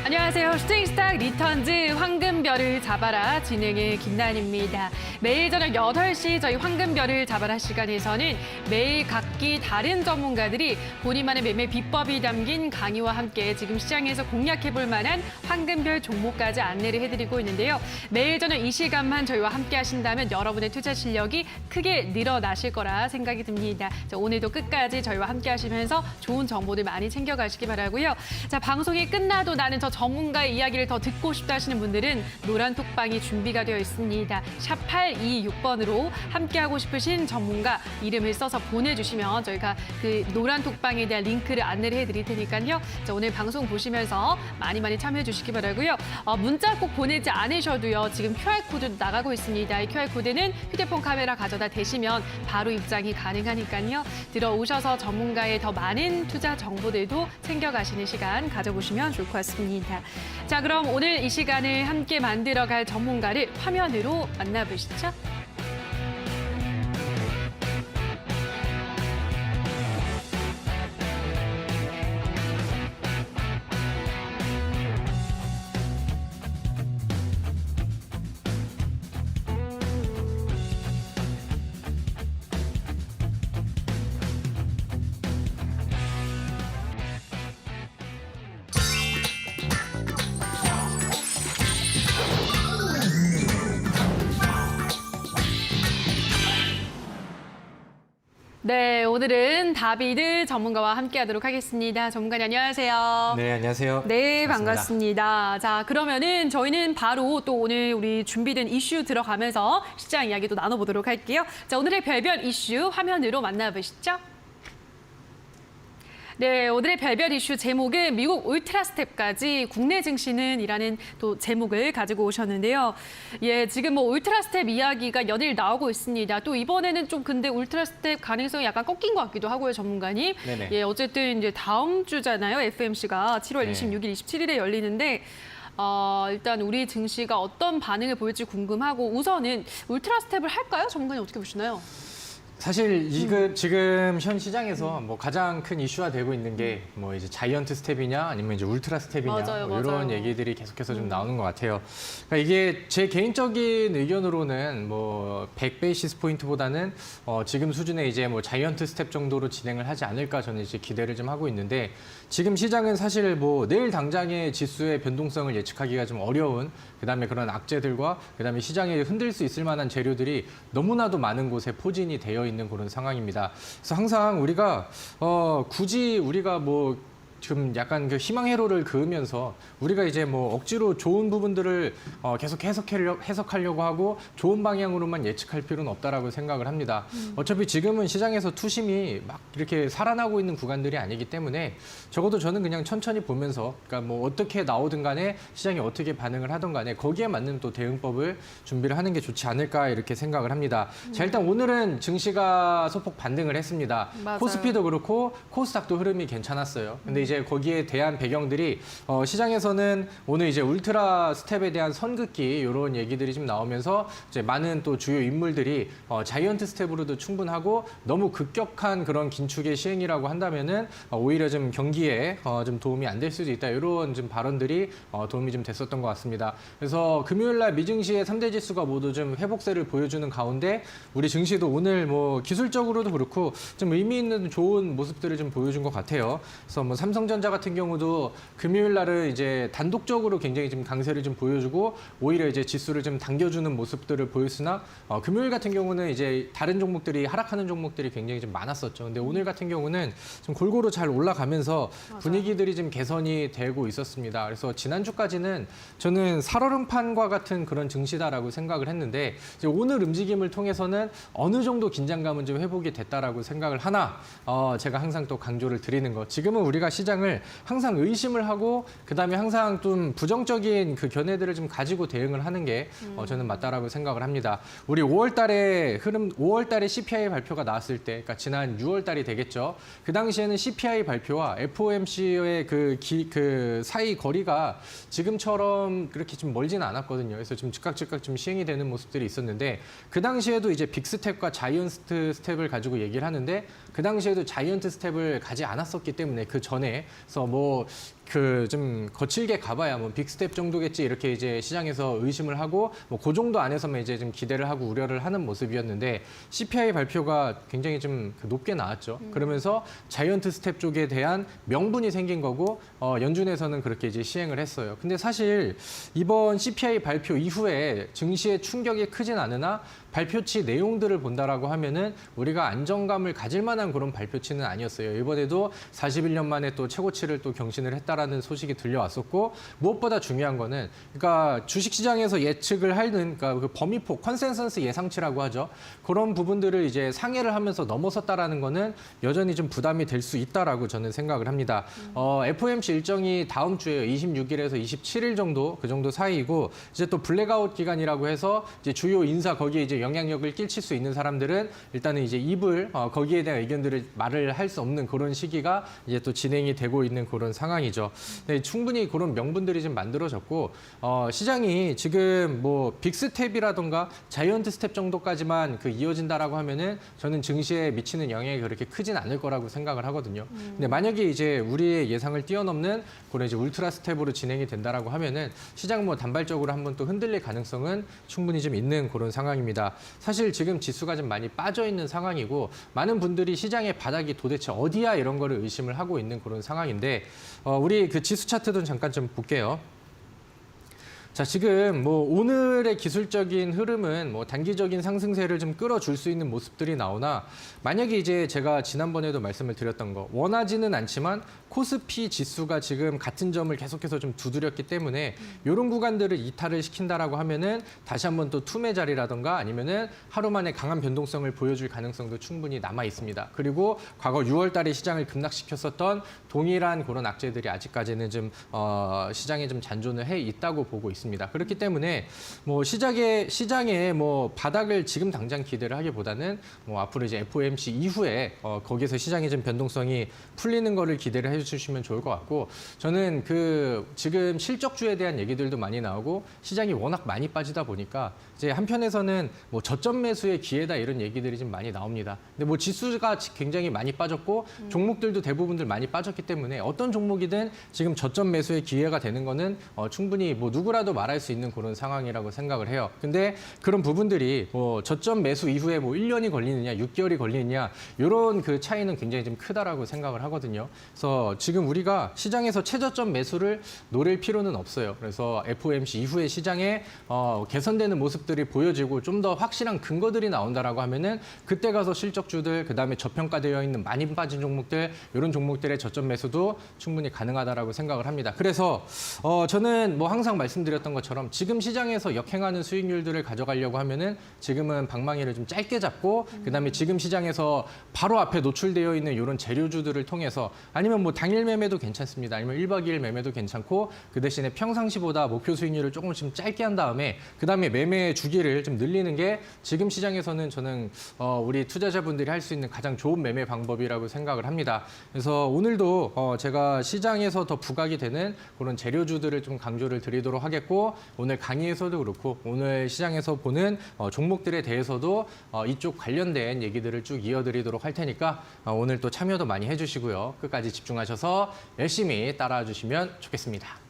안녕하세요. 슈팅스탁 리턴즈 황금별을 잡아라 진행의 김나연입니다. 매일 저녁 8시 저희 황금별을 잡아라 시간에서는 매일 각기 다른 전문가들이 본인만의 매매 비법이 담긴 강의와 함께 지금 시장에서 공략해볼 만한 황금별 종목까지 안내를 해드리고 있는데요. 매일 저녁 이 시간만 저희와 함께 하신다면 여러분의 투자 실력이 크게 늘어나실 거라 생각이 듭니다. 자, 오늘도 끝까지 저희와 함께 하시면서 좋은 정보들 많이 챙겨가시기 바라고요. 자, 방송이 끝나도 나는 저 전문가의 이야기를 더 듣고 싶다 하시는 분들은 노란 톡방이 준비가 되어 있습니다. 샵 826번으로 함께하고 싶으신 전문가 이름을 써서 보내주시면 저희가 그 노란 톡방에 대한 링크를 안내를 해드릴 테니까요. 자, 오늘 방송 보시면서 많이 참여해 주시기 바라고요. 문자 꼭 보내지 않으셔도요. 지금 QR코드 나가고 있습니다. 이 QR코드는 휴대폰 카메라 가져다 대시면 바로 입장이 가능하니까요. 들어오셔서 전문가의 더 많은 투자 정보들도 챙겨가시는 시간 가져보시면 좋을 것 같습니다. 자, 그럼 오늘 이 시간을 함께 만들어갈 전문가를 화면으로 만나보시죠. 네, 오늘은 다비드 전문가와 함께하도록 하겠습니다. 전문가님 안녕하세요. 네, 안녕하세요. 네, 반갑습니다. 자, 그러면은 저희는 바로 또 오늘 우리 준비된 이슈 들어가면서 시장 이야기도 나눠보도록 할게요. 자, 오늘의 별별 이슈 화면으로 만나보시죠. 네, 오늘의 별별 이슈 제목은 미국 울트라스텝까지 국내 증시는 이라는 또 제목을 가지고 오셨는데요. 예, 지금 뭐 울트라스텝 이야기가 연일 나오고 있습니다. 또 이번에는 좀 근데 울트라스텝 가능성이 약간 꺾인 것 같기도 하고요, 전문가님. 네네. 예, 어쨌든 이제 다음 주잖아요, FMC가 7월 네. 26일, 27일에 열리는데 일단 우리 증시가 어떤 반응을 보일지 궁금하고 우선은 울트라스텝을 할까요? 전문가님 어떻게 보시나요? 사실 지금 현 시장에서 뭐 가장 큰 이슈화 되고 있는 게 뭐 이제 자이언트 스텝이냐 아니면 이제 울트라 스텝이냐 맞아요, 뭐 이런 맞아요. 얘기들이 계속해서 좀 나오는 것 같아요. 그러니까 이게 제 개인적인 의견으로는 뭐 100베이시스 포인트보다는 지금 수준의 이제 뭐 자이언트 스텝 정도로 진행을 하지 않을까 저는 이제 기대를 좀 하고 있는데 지금 시장은 사실 뭐 내일 당장의 지수의 변동성을 예측하기가 좀 어려운 그다음에 그런 악재들과 그다음에 시장에 흔들 수 있을 만한 재료들이 너무나도 많은 곳에 포진이 되어 있는 그런 상황입니다. 그래서 항상 우리가 굳이 우리가 뭐 좀 약간 그 희망 회로를 그으면서 우리가 이제 뭐 억지로 좋은 부분들을 계속 해석하려고 하고 좋은 방향으로만 예측할 필요는 없다라고 생각을 합니다. 어차피 지금은 시장에서 투심이 막 이렇게 살아나고 있는 구간들이 아니기 때문에 적어도 저는 그냥 천천히 보면서 그러니까 뭐 어떻게 나오든 간에 시장이 어떻게 반응을 하든 간에 거기에 맞는 또 대응법을 준비를 하는 게 좋지 않을까 이렇게 생각을 합니다. 자, 일단 오늘은 증시가 소폭 반등을 했습니다. 맞아요. 코스피도 그렇고 코스닥도 흐름이 괜찮았어요. 근데 이제 거기에 대한 배경들이 시장에서는 오늘 이제 울트라 스텝에 대한 선긋기 이런 얘기들이 좀 나오면서 이제 많은 또 주요 인물들이 자이언트 스텝으로도 충분하고 너무 급격한 그런 긴축의 시행이라고 한다면은 오히려 좀 경기에 좀 도움이 안 될 수도 있다 이런 좀 발언들이 도움이 좀 됐었던 것 같습니다. 그래서 금요일 날 미증시의 3대 지수가 모두 좀 회복세를 보여주는 가운데 우리 증시도 오늘 뭐 기술적으로도 그렇고 좀 의미 있는 좋은 모습들을 좀 보여준 것 같아요. 그래서 뭐 삼성전자 같은 경우도 금요일 날은 이제 단독적으로 굉장히 좀 강세를 좀 보여주고 오히려 이제 지수를 좀 당겨주는 모습들을 보였으나 금요일 같은 경우는 이제 다른 종목들이 하락하는 종목들이 굉장히 좀 많았었죠. 근데 오늘 같은 경우는 좀 골고루 잘 올라가면서 분위기들이 좀 개선이 되고 있었습니다. 그래서 지난주까지는 저는 살얼음판과 같은 그런 증시다라고 생각을 했는데 이제 오늘 움직임을 통해서는 어느 정도 긴장감은 좀 회복이 됐다라고 생각을 하나 제가 항상 또 강조를 드리는 거 지금은 우리가 시장을 항상 의심을 하고 그다음에 항상 좀 부정적인 그 견해들을 좀 가지고 대응을 하는 게 저는 맞다라고 생각을 합니다. 우리 5월 달에 CPI 발표가 나왔을 때 그러니까 지난 6월 달이 되겠죠. 그 당시에는 CPI 발표와 FOMC의 그 사이 거리가 지금처럼 그렇게 좀 멀지는 않았거든요. 그래서 좀 즉각 좀 시행이 되는 모습들이 있었는데 그 당시에도 이제 빅스텝과 자이언트 스텝을 가지고 얘기를 하는데 그 당시에도 자이언트 스텝을 가지 않았었기 때문에 그 전에 그래서 뭐 그 좀 거칠게 가봐야 뭐 빅스텝 정도겠지 이렇게 이제 시장에서 의심을 하고 뭐 그 정도 안에서만 이제 좀 기대를 하고 우려를 하는 모습이었는데 CPI 발표가 굉장히 좀 높게 나왔죠. 그러면서 자이언트 스텝 쪽에 대한 명분이 생긴 거고 연준에서는 그렇게 이제 시행을 했어요. 근데 사실 이번 CPI 발표 이후에 증시에 충격이 크진 않으나 발표치 내용들을 본다라고 하면은 우리가 안정감을 가질 만한 그런 발표치는 아니었어요. 이번에도 41년 만에 또 최고치를 또 경신을 했다라는 소식이 들려왔었고 무엇보다 중요한 거는 그러니까 주식시장에서 예측을 하는 그러니까 그 범위폭 컨센서스 예상치라고 하죠. 그런 부분들을 이제 상회를 하면서 넘어섰다라는 거는 여전히 좀 부담이 될 수 있다라고 저는 생각을 합니다. FOMC 일정이 다음 주에 26일에서 27일 정도 그 정도 사이이고 이제 또 블랙아웃 기간이라고 해서 이제 주요 인사 거기에 이제 영향력을 끼칠 수 있는 사람들은 일단은 이제 입을 거기에 대한 의견들을 말을 할 수 없는 그런 시기가 이제 또 진행이 되고 있는 그런 상황이죠. 네, 충분히 그런 명분들이 좀 만들어졌고 시장이 지금 뭐 빅스텝이라던가 자이언트 스텝 정도까지만 그 이어진다라고 하면은 저는 증시에 미치는 영향이 그렇게 크진 않을 거라고 생각을 하거든요. 근데 만약에 이제 우리의 예상을 뛰어넘는 그런 이제 울트라 스텝으로 진행이 된다라고 하면은 시장 뭐 단발적으로 한번 또 흔들릴 가능성은 충분히 좀 있는 그런 상황입니다. 사실 지금 지수가 좀 많이 빠져 있는 상황이고 많은 분들이 시장의 바닥이 도대체 어디야 이런 거를 의심을 하고 있는 그런 상황인데 우리 그 지수 차트도 잠깐 좀 볼게요. 자, 지금 뭐 오늘의 기술적인 흐름은 뭐 단기적인 상승세를 좀 끌어줄 수 있는 모습들이 나오나 만약에 이제 제가 지난번에도 말씀을 드렸던 거 원하지는 않지만 코스피 지수가 지금 같은 점을 계속해서 좀 두드렸기 때문에 이런 구간들을 이탈을 시킨다라고 하면은 다시 한번 또 투매 자리라던가 아니면은 하루 만에 강한 변동성을 보여줄 가능성도 충분히 남아 있습니다. 그리고 과거 6월 달에 시장을 급락시켰었던 동일한 그런 악재들이 아직까지는 좀 시장에 좀 잔존을 해 있다고 보고 있습니다. 그렇기 때문에 뭐 시장에 뭐 바닥을 지금 당장 기대를 하기보다는 뭐 앞으로 이제 FOMC 이후에 거기서 시장의 좀 변동성이 풀리는 거를 기대를 해주시면 좋을 것 같고 저는 그 지금 실적주에 대한 얘기들도 많이 나오고 시장이 워낙 많이 빠지다 보니까 이제 한편에서는 뭐 저점 매수의 기회다 이런 얘기들이 좀 많이 나옵니다. 근데 뭐 지수가 굉장히 많이 빠졌고 종목들도 대부분들 많이 빠졌기 때문에 어떤 종목이든 지금 저점 매수의 기회가 되는 거는 충분히 뭐 누구라도 말할 수 있는 그런 상황이라고 생각을 해요. 근데 그런 부분들이 뭐 저점 매수 이후에 뭐 1년이 걸리느냐, 6개월이 걸리느냐 이런 그 차이는 굉장히 좀 크다라고 생각을 하거든요. 그래서 지금 우리가 시장에서 최저점 매수를 노릴 필요는 없어요. 그래서 FOMC 이후에 시장에 개선되는 모습들이 보여지고 좀 더 확실한 근거들이 나온다라고 하면은 그때 가서 실적주들 그다음에 저평가되어 있는 많이 빠진 종목들 이런 종목들의 저점 매수도 충분히 가능하다라고 생각을 합니다. 그래서 저는 뭐 항상 말씀드렸던 것처럼 지금 시장에서 역행하는 수익률들을 가져가려고 하면은 지금은 방망이를 좀 짧게 잡고 그다음에 지금 시장에서 바로 앞에 노출되어 있는 이런 재료주들을 통해서 아니면 뭐 당일 매매도 괜찮습니다. 아니면 1박 2일 매매도 괜찮고 그 대신에 평상시보다 목표 수익률을 조금씩 짧게 한 다음에 그다음에 매매 주기를 좀 늘리는 게 지금 시장에서는 저는 우리 투자자분들이 할 수 있는 가장 좋은 매매 방법이라고 생각을 합니다. 그래서 오늘도 제가 시장에서 더 부각이 되는 그런 재료주들을 좀 강조를 드리도록 하겠고 오늘 강의에서도 그렇고 오늘 시장에서 보는 종목들에 대해서도 이쪽 관련된 얘기들을 쭉 이어드리도록 할 테니까 오늘 또 참여도 많이 해주시고요. 끝까지 집중하셔서 열심히 따라와 주시면 좋겠습니다.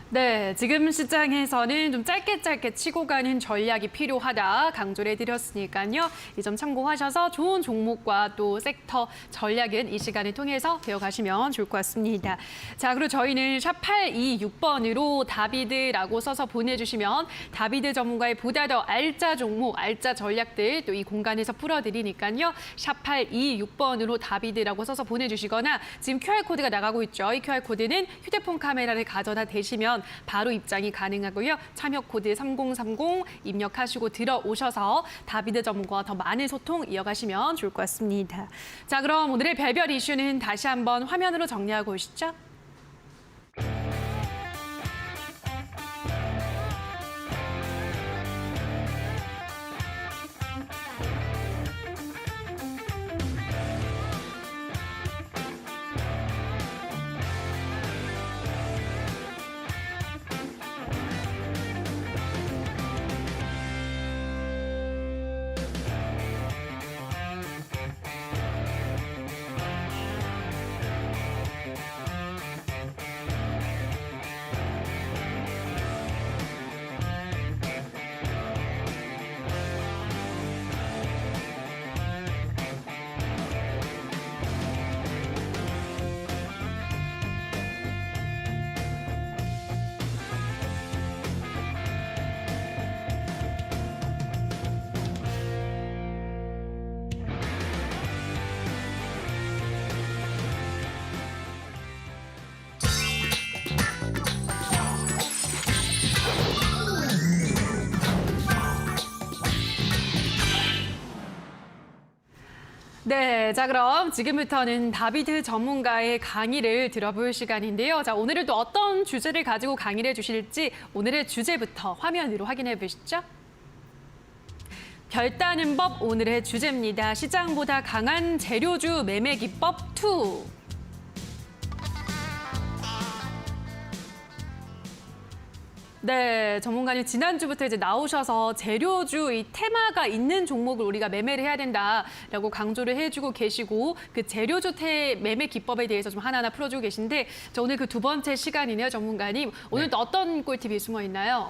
네, 지금 시장에서는 좀 짧게 치고 가는 전략이 필요하다 강조를 해드렸으니까요. 이 점 참고하셔서 좋은 종목과 또 섹터 전략은 이 시간을 통해서 배워가시면 좋을 것 같습니다. 자, 그리고 저희는 샵 826번으로 다비드라고 써서 보내주시면 다비드 전문가의 보다 더 알짜 종목, 알짜 전략들 또 이 공간에서 풀어드리니까요. 샵 826번으로 다비드라고 써서 보내주시거나 지금 QR코드가 나가고 있죠. 이 QR코드는 휴대폰 카메라를 가져다 대시면 바로 입장이 가능하고요. 참여 코드 3030 입력하시고 들어오셔서 다비드 전문가와 더 많은 소통 이어가시면 좋을 것 같습니다. 자, 그럼 오늘의 별별 이슈는 다시 한번 화면으로 정리하고 오시죠. 네, 자 그럼 지금부터는 다비드 전문가의 강의를 들어볼 시간인데요. 자 오늘은 또 어떤 주제를 가지고 강의를 해주실지 오늘의 주제부터 화면으로 확인해 보시죠. 별따는 법 오늘의 주제입니다. 시장보다 강한 재료주 매매 기법 2. 네, 전문가님 지난주부터 이제 나오셔서 재료주 이 테마가 있는 종목을 우리가 매매를 해야 된다라고 강조를 해주고 계시고 그 재료주 매매 기법에 대해서 좀 하나하나 풀어주고 계신데 자, 오늘 그 두 번째 시간이네요, 전문가님. 오늘 또 어떤 꿀팁이 숨어 있나요?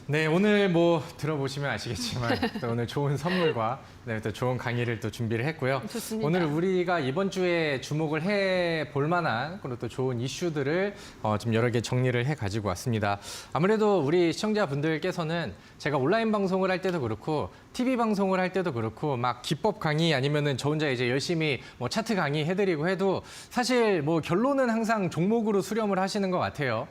네, 오늘 뭐 들어보시면 아시겠지만 또 오늘 좋은 선물과 네, 또 좋은 강의를 또 준비를 했고요. 좋습니다. 오늘 우리가 이번 주에 주목을 해볼 만한 그리고 또 좋은 이슈들을 좀 여러 개 정리를 해 가지고 왔습니다. 아무래도 우리 시청자분들께서는 제가 온라인 방송을 할 때도 그렇고 TV 방송을 할 때도 그렇고 막 기법 강의 아니면은 저 혼자 이제 열심히 뭐 차트 강의 해드리고 해도 사실 뭐 결론은 항상 종목으로 수렴을 하시는 것 같아요.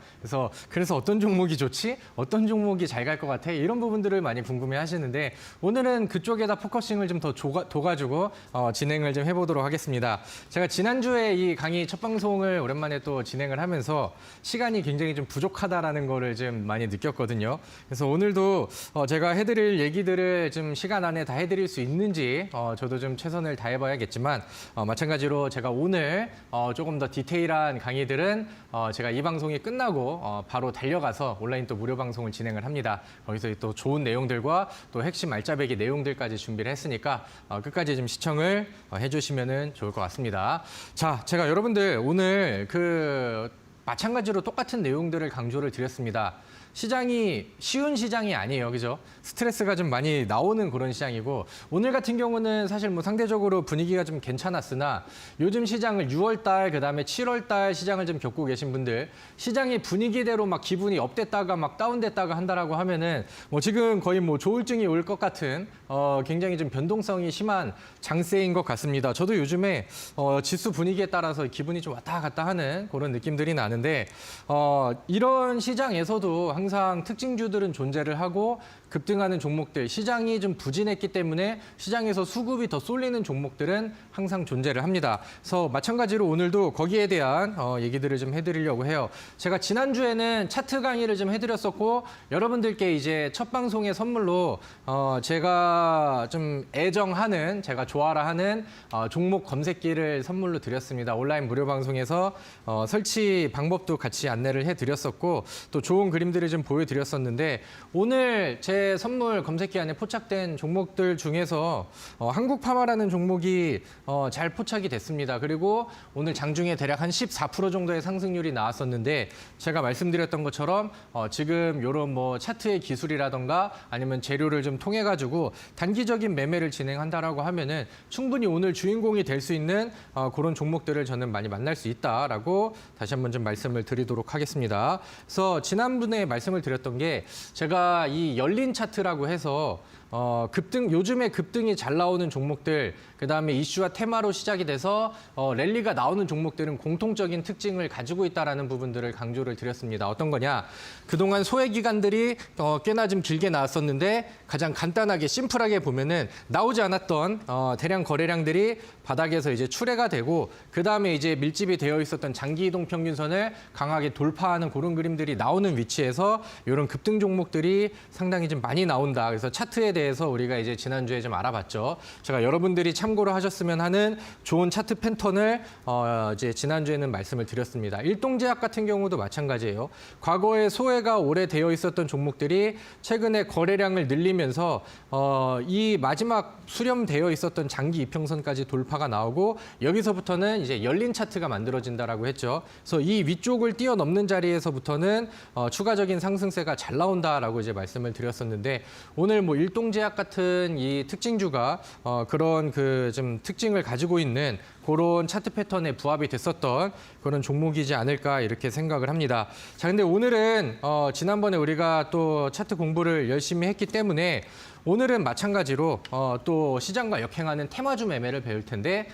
그래서 어떤 종목이 좋지? 어떤 종목이 잘 갈 것 같아? 이런 부분들을 많이 궁금해 하시는데 오늘은 그쪽에다 포커싱을 좀 더 둬가지고 진행을 좀 해보도록 하겠습니다. 제가 지난주에 이 강의 첫 방송을 오랜만에 또 진행을 하면서 시간이 굉장히 좀 부족하다라는 거를 좀 많이 느꼈거든요. 그래서 오늘도 제가 해드릴 얘기들을 좀 시간 안에 다 해드릴 수 있는지 저도 좀 최선을 다해봐야겠지만 마찬가지로 제가 오늘 조금 더 디테일한 강의들은 제가 이 방송이 끝나고 바로 달려가서 온라인 또 무료 방송을 진행을 합니다. 거기서 또 좋은 내용들과 또 핵심 알짜배기 내용들까지 준비를 했으니까 끝까지 좀 시청을 해주시면 좋을 것 같습니다. 자, 제가 여러분들 오늘 마찬가지로 똑같은 내용들을 강조를 드렸습니다. 시장이 쉬운 시장이 아니에요. 그죠? 스트레스가 좀 많이 나오는 그런 시장이고 오늘 같은 경우는 사실 뭐 상대적으로 분위기가 좀 괜찮았으나 요즘 시장을 6월 달 그다음에 7월 달 시장을 좀 겪고 계신 분들 시장의 분위기대로 막 기분이 업됐다가 막 다운됐다가 한다라고 하면은 뭐 지금 거의 뭐 조울증이 올 것 같은 굉장히 좀 변동성이 심한 장세인 것 같습니다. 저도 요즘에 지수 분위기에 따라서 기분이 좀 왔다 갔다 하는 그런 느낌들이 나는데 이런 시장에서도 항상 특징주들은 존재를 하고 급등하는 종목들, 시장이 좀 부진했기 때문에 시장에서 수급이 더 쏠리는 종목들은 항상 존재를 합니다. 그래서 마찬가지로 오늘도 거기에 대한 얘기들을 좀 해드리려고 해요. 제가 지난주에는 차트 강의를 좀 해드렸었고 여러분들께 이제 첫 방송의 선물로 제가 좀 애정하는, 제가 좋아라 하는 종목 검색기를 선물로 드렸습니다. 온라인 무료 방송에서 설치 방법도 같이 안내를 해드렸었고 또 좋은 그림들을 좀 보여드렸었는데 오늘 제 선물 검색기 안에 포착된 종목들 중에서 한국파마라는 종목이 잘 포착이 됐습니다. 그리고 오늘 장중에 대략 한 14% 정도의 상승률이 나왔었는데 제가 말씀드렸던 것처럼 지금 이런 뭐 차트의 기술이라던가 아니면 재료를 좀 통해 가지고 단기적인 매매를 진행한다라고 하면은 충분히 오늘 주인공이 될 수 있는 그런 종목들을 저는 많이 만날 수 있다라고 다시 한번 좀 말씀을 드리도록 하겠습니다. 그래서 지난번에 말씀을 드렸던 게 제가 이 열린 차트라고 해서 요즘에 급등이 잘 나오는 종목들, 그다음에 이슈와 테마로 시작이 돼서 랠리가 나오는 종목들은 공통적인 특징을 가지고 있다라는 부분들을 강조를 드렸습니다. 어떤 거냐? 그동안 소외 기간들이 꽤나 좀 길게 나왔었는데 가장 간단하게 심플하게 보면은 나오지 않았던 대량 거래량들이 바닥에서 이제 출회가 되고 그다음에 이제 밀집이 되어 있었던 장기 이동 평균선을 강하게 돌파하는 그런 그림들이 나오는 위치에서 이런 급등 종목들이 상당히 좀 많이 나온다. 그래서 차트에 대해서 우리가 이제 지난주에 좀 알아봤죠. 제가 여러분들이 참고를 하셨으면 하는 좋은 차트 패턴을 이제 지난주에는 말씀을 드렸습니다. 일동제약 같은 경우도 마찬가지예요. 과거에 소외가 오래 되어 있었던 종목들이 최근에 거래량을 늘리면서 이 마지막 수렴되어 있었던 장기 이평선까지 돌파가 나오고 여기서부터는 이제 열린 차트가 만들어진다라고 했죠. 그래서 이 위쪽을 뛰어넘는 자리에서부터는 추가적인 상승세가 잘 나온다라고 이제 말씀을 드렸었는데 오늘 뭐 일동제약 같은 이 특징주가 그런 그 좀 특징을 가지고 있는 그런 차트 패턴에 부합이 됐었던 그런 종목이지 않을까 이렇게 생각을 합니다. 자, 근데 오늘은 지난번에 우리가 또 차트 공부를 열심히 했기 때문에 오늘은 마찬가지로 또 시장과 역행하는 테마주 매매를 배울 텐데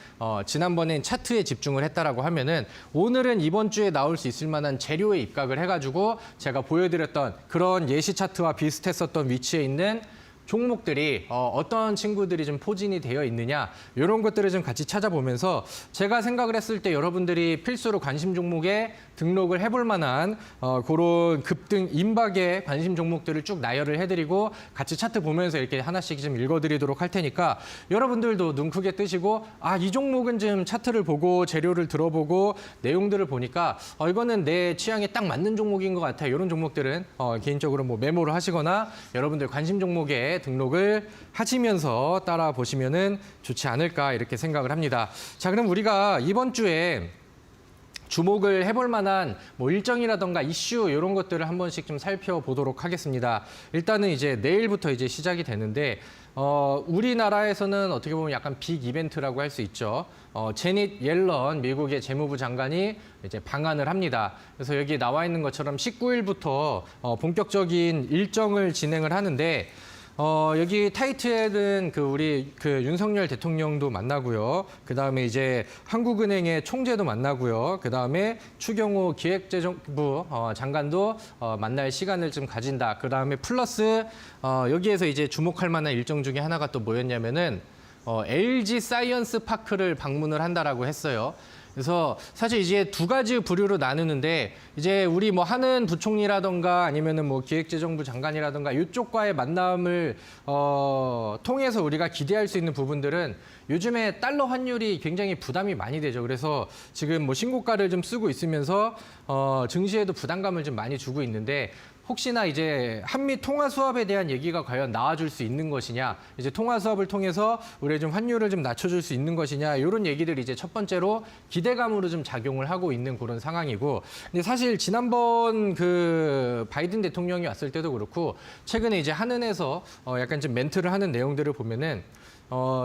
지난번엔 차트에 집중을 했다라고 하면은 오늘은 이번 주에 나올 수 있을 만한 재료에 입각을 해가지고 제가 보여드렸던 그런 예시 차트와 비슷했었던 위치에 있는 종목들이 어떤 친구들이 좀 포진이 되어 있느냐 이런 것들을 좀 같이 찾아보면서 제가 생각을 했을 때 여러분들이 필수로 관심 종목에 등록을 해볼 만한 그런 급등 임박의 관심 종목들을 쭉 나열을 해드리고 같이 차트 보면서 이렇게 하나씩 좀 읽어드리도록 할 테니까 여러분들도 눈 크게 뜨시고 이 종목은 좀 차트를 보고 재료를 들어보고 내용들을 보니까 이거는 내 취향에 딱 맞는 종목인 것 같아요. 이런 종목들은 개인적으로 뭐 메모를 하시거나 여러분들 관심 종목에 등록을 하시면서 따라 보시면은 좋지 않을까 이렇게 생각을 합니다. 자, 그럼 우리가 이번 주에 주목을 해볼 만한 뭐 일정이라던가 이슈 이런 것들을 한 번씩 좀 살펴보도록 하겠습니다. 일단은 이제 내일부터 이제 시작이 되는데 우리나라에서는 어떻게 보면 약간 빅 이벤트라고 할 수 있죠. 제닛 옐런 미국의 재무부 장관이 이제 방한을 합니다. 그래서 여기 나와 있는 것처럼 19일부터 본격적인 일정을 진행을 하는데 여기 타이틀은 우리 윤석열 대통령도 만나고요. 그다음에 이제 한국은행의 총재도 만나고요. 그다음에 추경호 기획재정부 장관도 만날 시간을 좀 가진다. 그다음에 플러스 여기에서 이제 주목할 만한 일정 중에 하나가 또 뭐였냐면은 LG 사이언스 파크를 방문을 한다라고 했어요. 그래서 사실 이제 두 가지 부류로 나누는데 이제 우리 뭐 하는 부총리라던가 아니면은 뭐 기획재정부 장관이라던가 이쪽과의 만남을 통해서 우리가 기대할 수 있는 부분들은 요즘에 달러 환율이 굉장히 부담이 많이 되죠. 그래서 지금 뭐 신고가를 좀 쓰고 있으면서 증시에도 부담감을 좀 많이 주고 있는데 혹시나 이제 한미 통화 수합에 대한 얘기가 과연 나와줄 수 있는 것이냐, 이제 통화 수합을 통해서 우리의 좀 환율을 좀 낮춰줄 수 있는 것이냐, 이런 얘기들이 이제 첫 번째로 기대감으로 좀 작용을 하고 있는 그런 상황이고, 근데 사실 지난번 바이든 대통령이 왔을 때도 그렇고 최근에 이제 한은에서 약간 좀 멘트를 하는 내용들을 보면은.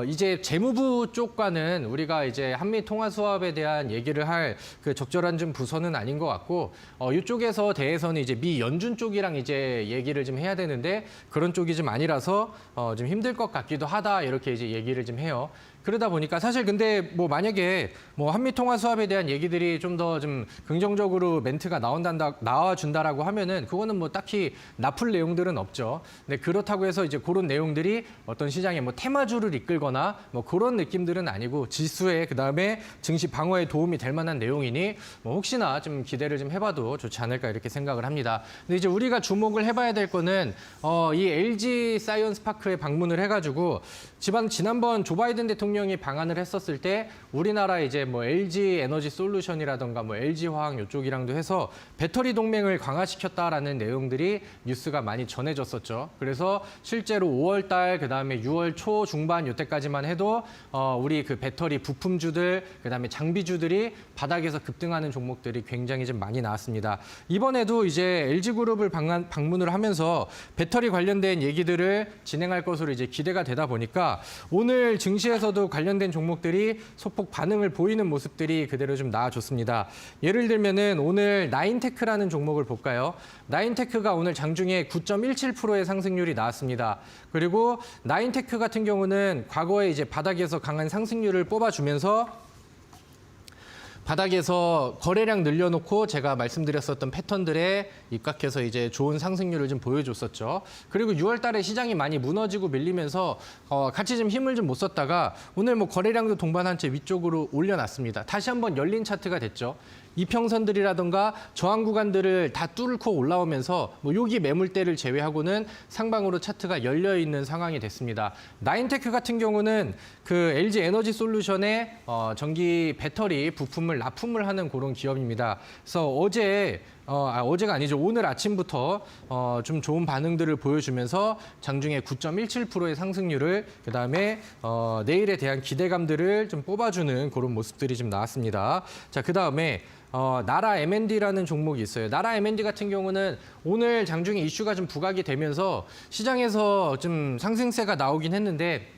이제 재무부 쪽과는 우리가 이제 한미 통화 수합에 대한 얘기를 할 적절한 좀 부서는 아닌 것 같고, 이쪽에서 대해서는 이제 미 연준 쪽이랑 이제 얘기를 좀 해야 되는데 그런 쪽이 좀 아니라서 좀 힘들 것 같기도 하다 이렇게 이제 얘기를 좀 해요. 그러다 보니까 사실 근데 뭐 만약에 뭐 한미 통화 수합에 대한 얘기들이 좀 더 좀 긍정적으로 멘트가 나와준다라고 하면은 그거는 뭐 딱히 나쁠 내용들은 없죠. 근데 그렇다고 해서 이제 그런 내용들이 어떤 시장에 뭐 테마주를 이끌거나 뭐 그런 느낌들은 아니고 지수에 그다음에 증시 방어에 도움이 될 만한 내용이니 뭐 혹시나 좀 기대를 좀 해봐도 좋지 않을까 이렇게 생각을 합니다. 근데 이제 우리가 주목을 해봐야 될 거는 이 LG 사이언스 파크에 방문을 해가지고 지난번 조 바이든 대통령이 방한을 했었을 때 우리나라 이제 뭐 LG 에너지 솔루션이라던가 뭐 LG 화학 이쪽이랑도 해서 배터리 동맹을 강화시켰다라는 내용들이 뉴스가 많이 전해졌었죠. 그래서 실제로 5월 달 그다음에 6월 초 중반 이때까지만 해도 우리 배터리 부품주들 그다음에 장비주들이 바닥에서 급등하는 종목들이 굉장히 좀 많이 나왔습니다. 이번에도 이제 LG그룹을 방문을 하면서 배터리 관련된 얘기들을 진행할 것으로 이제 기대가 되다 보니까 오늘 증시에서도 관련된 종목들이 소폭 반응을 보이는 모습들이 그대로 좀 나와줬습니다. 예를 들면은 오늘 나인테크라는 종목을 볼까요? 나인테크가 오늘 장중에 9.17%의 상승률이 나왔습니다. 그리고 나인테크 같은 경우는 과거에 이제 바닥에서 강한 상승률을 뽑아주면서 바닥에서 거래량 늘려놓고 제가 말씀드렸었던 패턴들에 입각해서 이제 좋은 상승률을 좀 보여줬었죠. 그리고 6월 달에 시장이 많이 무너지고 밀리면서 같이 좀 힘을 좀 못 썼다가 오늘 뭐 거래량도 동반한 채 위쪽으로 올려놨습니다. 다시 한번 열린 차트가 됐죠. 이평선들이라던가 저항 구간들을 다 뚫고 올라오면서 뭐 여기 매물대를 제외하고는 상방으로 차트가 열려 있는 상황이 됐습니다. 나인테크 같은 경우는 LG 에너지 솔루션의 전기 배터리 부품을 납품을 하는 그런 기업입니다. 그래서 어제가 아니죠. 오늘 아침부터 좀 좋은 반응들을 보여주면서 장중에 9.17%의 상승률을 그다음에 내일에 대한 기대감들을 좀 뽑아주는 그런 모습들이 좀 나왔습니다. 자, 그다음에 나라 M&D라는 종목이 있어요. 나라 M&D 같은 경우는 오늘 장중에 이슈가 좀 부각이 되면서 시장에서 좀 상승세가 나오긴 했는데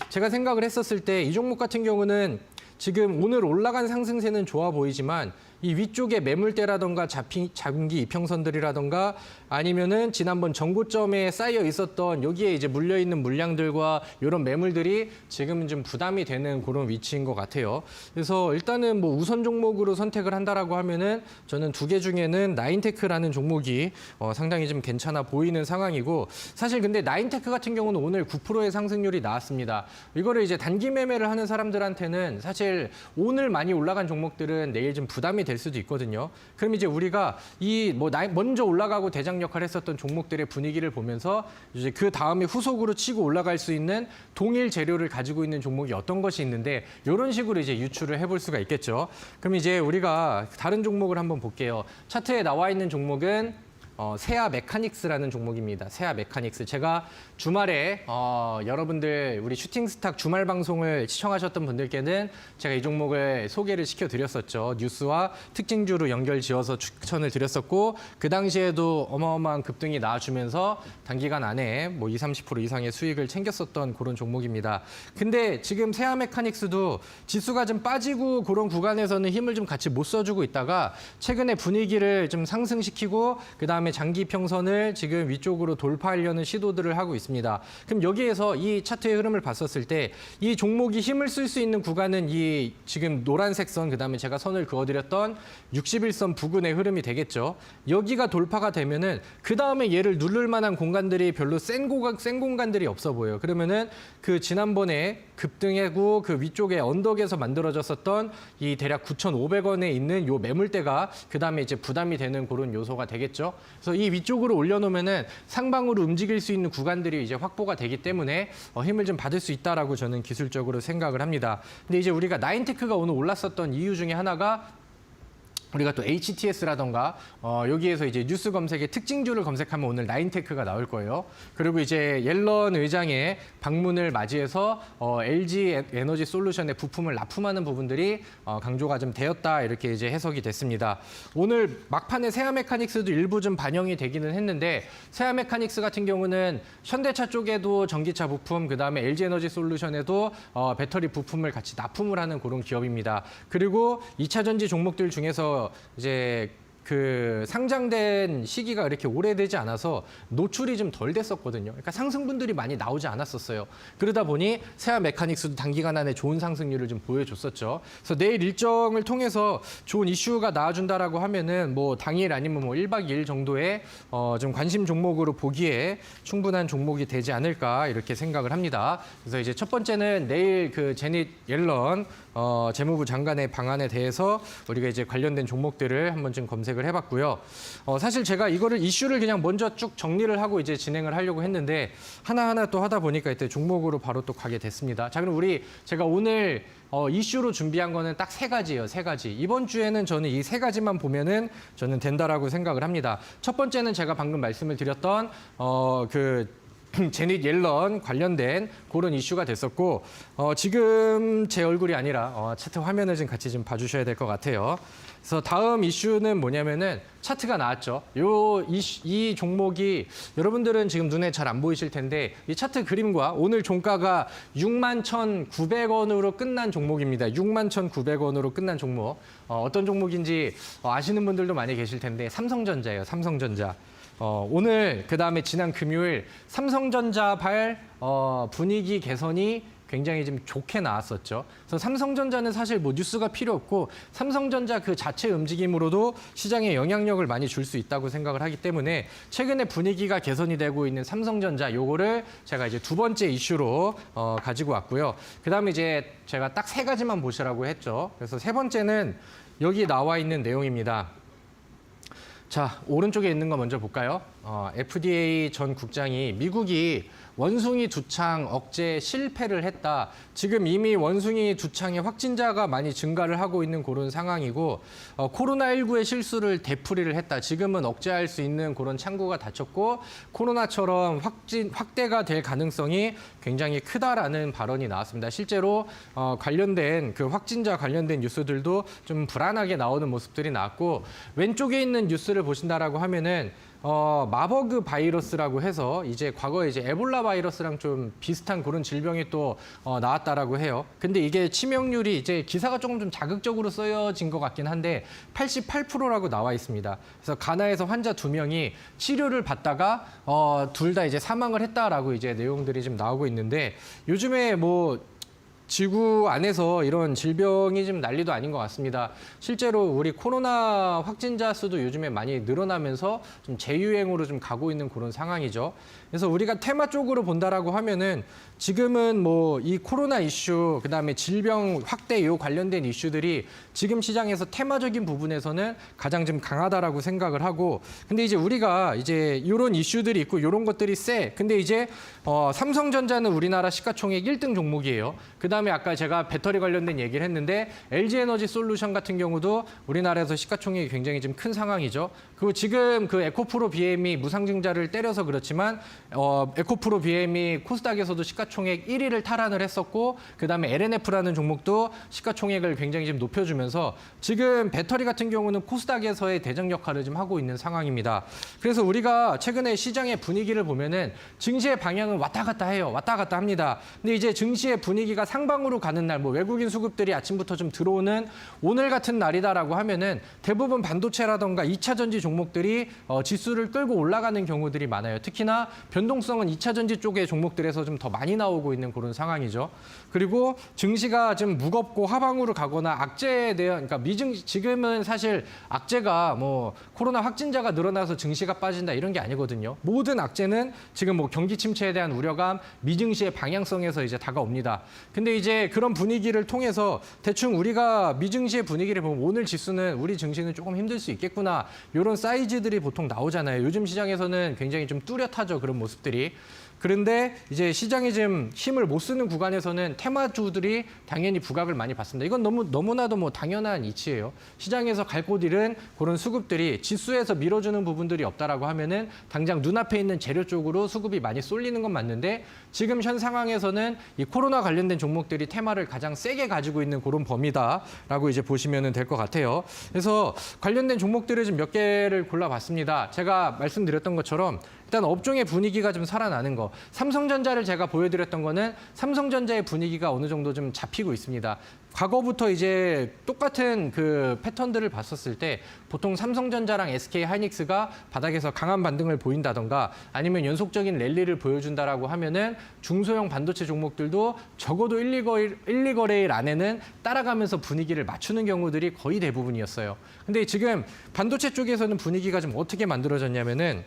제가 생각을 했었을 때 이 종목 같은 경우는 지금 오늘 올라간 상승세는 좋아 보이지만 이 위쪽에 매물대라던가 장기 이평선들이라던가 아니면은 지난번 전고점에 쌓여 있었던 여기에 이제 물려 있는 물량들과 이런 매물들이 지금은 좀 부담이 되는 그런 위치인 것 같아요. 그래서 일단은 뭐 우선 종목으로 선택을 한다라고 하면은 저는 두 개 중에는 나인테크라는 종목이 상당히 좀 괜찮아 보이는 상황이고 사실 근데 나인테크 같은 경우는 오늘 9%의 상승률이 나왔습니다. 이거를 이제 단기 매매를 하는 사람들한테는 사실 오늘 많이 올라간 종목들은 내일 좀 부담이 될 수도 있거든요. 그럼 이제 우리가 이 뭐 먼저 올라가고 대장 역할을 했었던 종목들의 분위기를 보면서 이제 그 다음에 후속으로 치고 올라갈 수 있는 동일 재료를 가지고 있는 종목이 어떤 것이 있는데 이런 식으로 이제 유추를 해볼 수가 있겠죠. 그럼 이제 우리가 다른 종목을 한번 볼게요. 차트에 나와 있는 종목은 세아 메카닉스라는 종목입니다. 세아 메카닉스. 제가 주말에 여러분들 우리 슈팅스탁 주말 방송을 시청하셨던 분들께는 제가 이 종목을 소개를 시켜드렸었죠. 뉴스와 특징주로 연결 지어서 추천을 드렸었고 그 당시에도 어마어마한 급등이 나와주면서 단기간 안에 뭐 20, 30% 이상의 수익을 챙겼었던 그런 종목입니다. 근데 지금 세아 메카닉스도 지수가 좀 빠지고 그런 구간에서는 힘을 좀 같이 못 써주고 있다가 최근에 분위기를 좀 상승시키고 그다음에 장기 평선을 지금 위쪽으로 돌파하려는 시도들을 하고 있습니다. 그럼 여기에서 이 차트의 흐름을 봤었을 때 이 종목이 힘을 쓸 수 있는 구간은 이 지금 노란색 선 그다음에 제가 선을 그어드렸던 61선 부근의 흐름이 되겠죠. 여기가 돌파가 되면은 그다음에 얘를 누를 만한 공간들이 별로 센 공간들이 없어 보여요. 그러면은 그 지난번에 급등하고 그 위쪽에 언덕에서 만들어졌었던 이 대략 9,500원에 있는 요 매물대가 그다음에 이제 부담이 되는 그런 요소가 되겠죠. 그래서 이 위쪽으로 올려놓으면은 상방으로 움직일 수 있는 구간들이 이제 확보가 되기 때문에 힘을 좀 받을 수 있다라고 저는 기술적으로 생각을 합니다. 근데 이제 우리가 나인테크가 오늘 올랐었던 이유 중에 하나가 우리가 또 HTS라던가 여기에서 이제 뉴스 검색에 특징주를 검색하면 오늘 나인테크가 나올 거예요. 그리고 이제 옐런 의장의 방문을 맞이해서 LG 에너지 솔루션의 부품을 납품하는 부분들이 강조가 좀 되었다 이렇게 이제 해석이 됐습니다. 오늘 막판에 세아 메카닉스도 일부 좀 반영이 되기는 했는데 세아 메카닉스 같은 경우는 현대차 쪽에도 전기차 부품 그다음에 LG 에너지 솔루션에도 배터리 부품을 같이 납품을 하는 그런 기업입니다. 그리고 2차 전지 종목들 중에서 이제 그 상장된 시기가 이렇게 오래되지 않아서 노출이 좀 덜 됐었거든요. 그러니까 상승분들이 많이 나오지 않았었어요. 그러다 보니 세아 메카닉스도 단기간 안에 좋은 상승률을 좀 보여줬었죠. 그래서 내일 일정을 통해서 좋은 이슈가 나와준다라고 하면은 뭐 당일 아니면 뭐 1박 2일 정도의 좀 관심 종목으로 보기에 충분한 종목이 되지 않을까 이렇게 생각을 합니다. 그래서 이제 첫 번째는 내일 그 제닛 옐런 재무부 장관의 방안에 대해서 우리가 이제 관련된 종목들을 한번 좀 검색을 해봤고요. 사실 제가 이거를 이슈를 그냥 먼저 쭉 정리를 하고 이제 진행을 하려고 했는데 하나하나 또 하다 보니까 이때 종목으로 바로 또 가게 됐습니다. 자, 그럼 제가 오늘 이슈로 준비한 거는 딱 세 가지예요, 세 가지. 이번 주에는 저는 이 세 가지만 보면은 저는 된다라고 생각을 합니다. 첫 번째는 제가 방금 말씀을 드렸던 제닛 옐런 관련된 그런 이슈가 됐었고 지금 제 얼굴이 아니라 차트 화면을 좀 같이 좀 봐주셔야 될 것 같아요. 그래서 다음 이슈는 뭐냐면은 차트가 나왔죠. 이 종목이 여러분들은 지금 눈에 잘 안 보이실 텐데 이 차트 그림과 오늘 종가가 61,900원으로 끝난 종목입니다. 61,900원으로 끝난 종목. 어떤 종목인지 아시는 분들도 많이 계실 텐데 삼성전자예요. 삼성전자. 오늘 그다음에 지난 금요일 삼성전자발 분위기 개선이 굉장히 좀 좋게 나왔었죠. 그래서 삼성전자는 사실 뭐 뉴스가 필요 없고 삼성전자 그 자체 움직임으로도 시장에 영향력을 많이 줄 수 있다고 생각을 하기 때문에 최근에 분위기가 개선이 되고 있는 삼성전자 요거를 제가 이제 두 번째 이슈로 가지고 왔고요. 그다음에 이제 제가 딱 세 가지만 보시라고 했죠. 그래서 세 번째는 여기 나와 있는 내용입니다. 자, 오른쪽에 있는 거 먼저 볼까요? FDA 전 국장이 미국이 원숭이 두창 억제 실패를 했다. 지금 이미 원숭이 두창의 확진자가 많이 증가를 하고 있는 그런 상황이고 코로나19의 실수를 되풀이를 했다. 지금은 억제할 수 있는 그런 창구가 닫혔고 코로나처럼 확대가 될 가능성이 굉장히 크다라는 발언이 나왔습니다. 실제로 관련된 그 확진자 관련된 뉴스들도 좀 불안하게 나오는 모습들이 나왔고 왼쪽에 있는 뉴스를 종목들을 보신다라고 하면은 마버그 바이러스라고 해서 이제 과거에 이제 에볼라 바이러스랑 좀 비슷한 그런 질병이 또 나왔다라고 해요. 근데 이게 치명률이 이제 기사가 조금 좀 자극적으로 쓰여진 것 같긴 한데 88%라고 나와 있습니다. 그래서 가나에서 환자 2명이 치료를 받다가 둘 다 이제 사망을 했다라고 이제 내용들이 좀 나오고 있는데 요즘에 뭐 지구 안에서 이런 질병이 좀 난리도 아닌 것 같습니다. 실제로 우리 코로나 확진자 수도 요즘에 많이 늘어나면서 좀 재유행으로 좀 가고 있는 그런 상황이죠. 그래서 우리가 테마 쪽으로 본다라고 하면은 지금은 뭐 이 코로나 이슈, 그다음에 질병 확대 요 관련된 이슈들이 지금 시장에서 테마적인 부분에서는 가장 좀 강하다라고 생각을 하고, 근데 이제 우리가 이제 이런 이슈들이 있고 이런 것들이 세. 근데 이제 삼성전자는 우리나라 시가총액 1등 종목이에요. 그다음에 아까 제가 배터리 관련된 얘기를 했는데 LG에너지 솔루션 같은 경우도 우리나라에서 시가총액이 굉장히 좀 큰 상황이죠. 그리고 지금 그 에코프로 BM이 무상증자를 때려서 그렇지만 에코프로 BM이 코스닥에서도 시가총액 1위를 탈환을 했었고, 그다음에 LNF라는 종목도 시가총액을 굉장히 좀 높여주면서 지금 배터리 같은 경우는 코스닥에서의 대장 역할을 좀 하고 있는 상황입니다. 그래서 우리가 최근에 시장의 분위기를 보면은 증시의 방향은 왔다 갔다 해요. 왔다 갔다 합니다. 근데 이제 증시의 분위기가 상방으로 가는 날, 뭐 외국인 수급들이 아침부터 좀 들어오는 오늘 같은 날이다라고 하면은 대부분 반도체라던가 2차 전지 종목들이 지수를 끌고 올라가는 경우들이 많아요. 특히나 변동성은 2차 전지 쪽의 종목들에서 좀 더 많이 나오고 있는 그런 상황이죠. 그리고 증시가 좀 무겁고 하방으로 가거나 악재에 대한, 그러니까 지금은 사실 악재가 뭐 코로나 확진자가 늘어나서 증시가 빠진다 이런 게 아니거든요. 모든 악재는 지금 뭐 경기 침체에 대한 우려감, 미증시의 방향성에서 이제 다가옵니다. 근데 이제 그런 분위기를 통해서 대충 우리가 미증시의 분위기를 보면 오늘 지수는 우리 증시는 조금 힘들 수 있겠구나, 이런 사이즈들이 보통 나오잖아요. 요즘 시장에서는 굉장히 좀 뚜렷하죠, 그런 모습들이. 그런데 이제 시장이 좀 힘을 못 쓰는 구간에서는 테마주들이 당연히 부각을 많이 받습니다. 이건 너무나도 뭐 당연한 이치예요. 시장에서 갈 곳 잃은 그런 수급들이 지수에서 밀어주는 부분들이 없다라고 하면은 당장 눈앞에 있는 재료 쪽으로 수급이 많이 쏠리는 건 맞는데, 지금 현 상황에서는 이 코로나 관련된 종목들이 테마를 가장 세게 가지고 있는 그런 범위다라고 이제 보시면 될 것 같아요. 그래서 관련된 종목들을 좀 몇 개를 골라봤습니다. 제가 말씀드렸던 것처럼 일단 업종의 분위기가 좀 살아나는 거. 삼성전자를 제가 보여드렸던 거는 삼성전자의 분위기가 어느 정도 좀 잡히고 있습니다. 과거부터 이제 똑같은 그 패턴들을 봤었을 때 보통 삼성전자랑 SK하이닉스가 바닥에서 강한 반등을 보인다던가 아니면 연속적인 랠리를 보여준다라고 하면은 중소형 반도체 종목들도 적어도 1, 2거래일 안에는 따라가면서 분위기를 맞추는 경우들이 거의 대부분이었어요. 근데 지금 반도체 쪽에서는 분위기가 좀 어떻게 만들어졌냐면은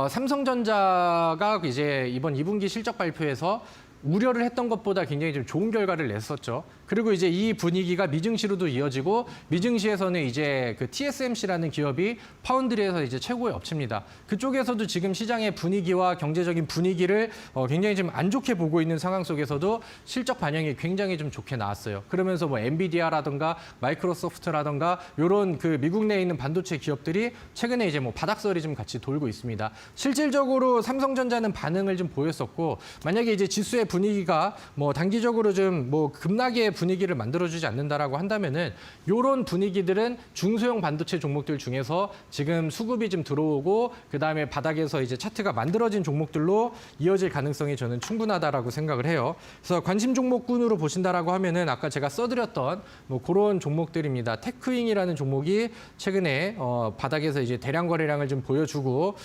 삼성전자가 이제 이번 2분기 실적 발표에서 우려를 했던 것보다 굉장히 좀 좋은 결과를 냈었죠. 그리고 이제 이 분위기가 미증시로도 이어지고, 미증시에서는 이제 그 TSMC라는 기업이 파운드리에서 이제 최고의 업체입니다. 그쪽에서도 지금 시장의 분위기와 경제적인 분위기를 굉장히 좀 안 좋게 보고 있는 상황 속에서도 실적 반영이 굉장히 좀 좋게 나왔어요. 그러면서 뭐 엔비디아라든가 마이크로소프트라든가 이런 그 미국 내에 있는 반도체 기업들이 최근에 이제 뭐 바닥설이 좀 같이 돌고 있습니다. 실질적으로 삼성전자는 반응을 좀 보였었고, 만약에 이제 지수의 분위기가 뭐 단기적으로 좀 뭐 급락의 분위기를 만들어주지 않는다라고 한다면은 이런 분위기들은 중소형 반도체 종목들 중에서 지금 수급이 좀 들어오고 그다음에 바닥에서 이제 차트가 만들어진 종목들로 이어질 가능성이 저는 충분하다라고 생각을 해요. 그래서 관심 종목군으로 보신다라고 하면은 아까 제가 써드렸던 뭐 그런 종목들입니다. 테크윙이라는 종목이 최근에 바닥에서 이제 대량 거래량을 좀 보여주고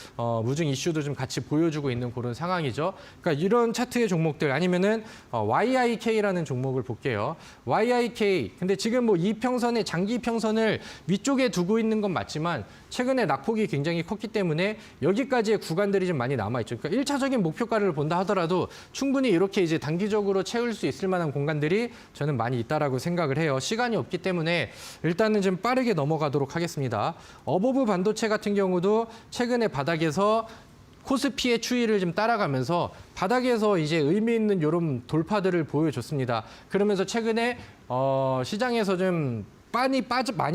무증 이슈도 좀 같이 보여주고 있는 그런 상황이죠. 그러니까 이런 차트의 종목들 아니면은 YIK라는 종목을 볼게요. YIK. 근데 지금 뭐 이평선의 장기 평선을 위쪽에 두고 있는 건 맞지만 최근에 낙폭이 굉장히 컸기 때문에 여기까지의 구간들이 좀 많이 남아있죠. 그러니까 1차적인 목표가를 본다 하더라도 충분히 이렇게 이제 단기적으로 채울 수 있을 만한 공간들이 저는 많이 있다라고 생각을 해요. 시간이 없기 때문에 일단은 좀 빠르게 넘어가도록 하겠습니다. 어버브 반도체 같은 경우도 최근에 바닥에서 코스피의 추이를 좀 따라가면서 바닥에서 이제 의미 있는 이런 돌파들을 보여줬습니다. 그러면서 최근에 시장에서 좀 많이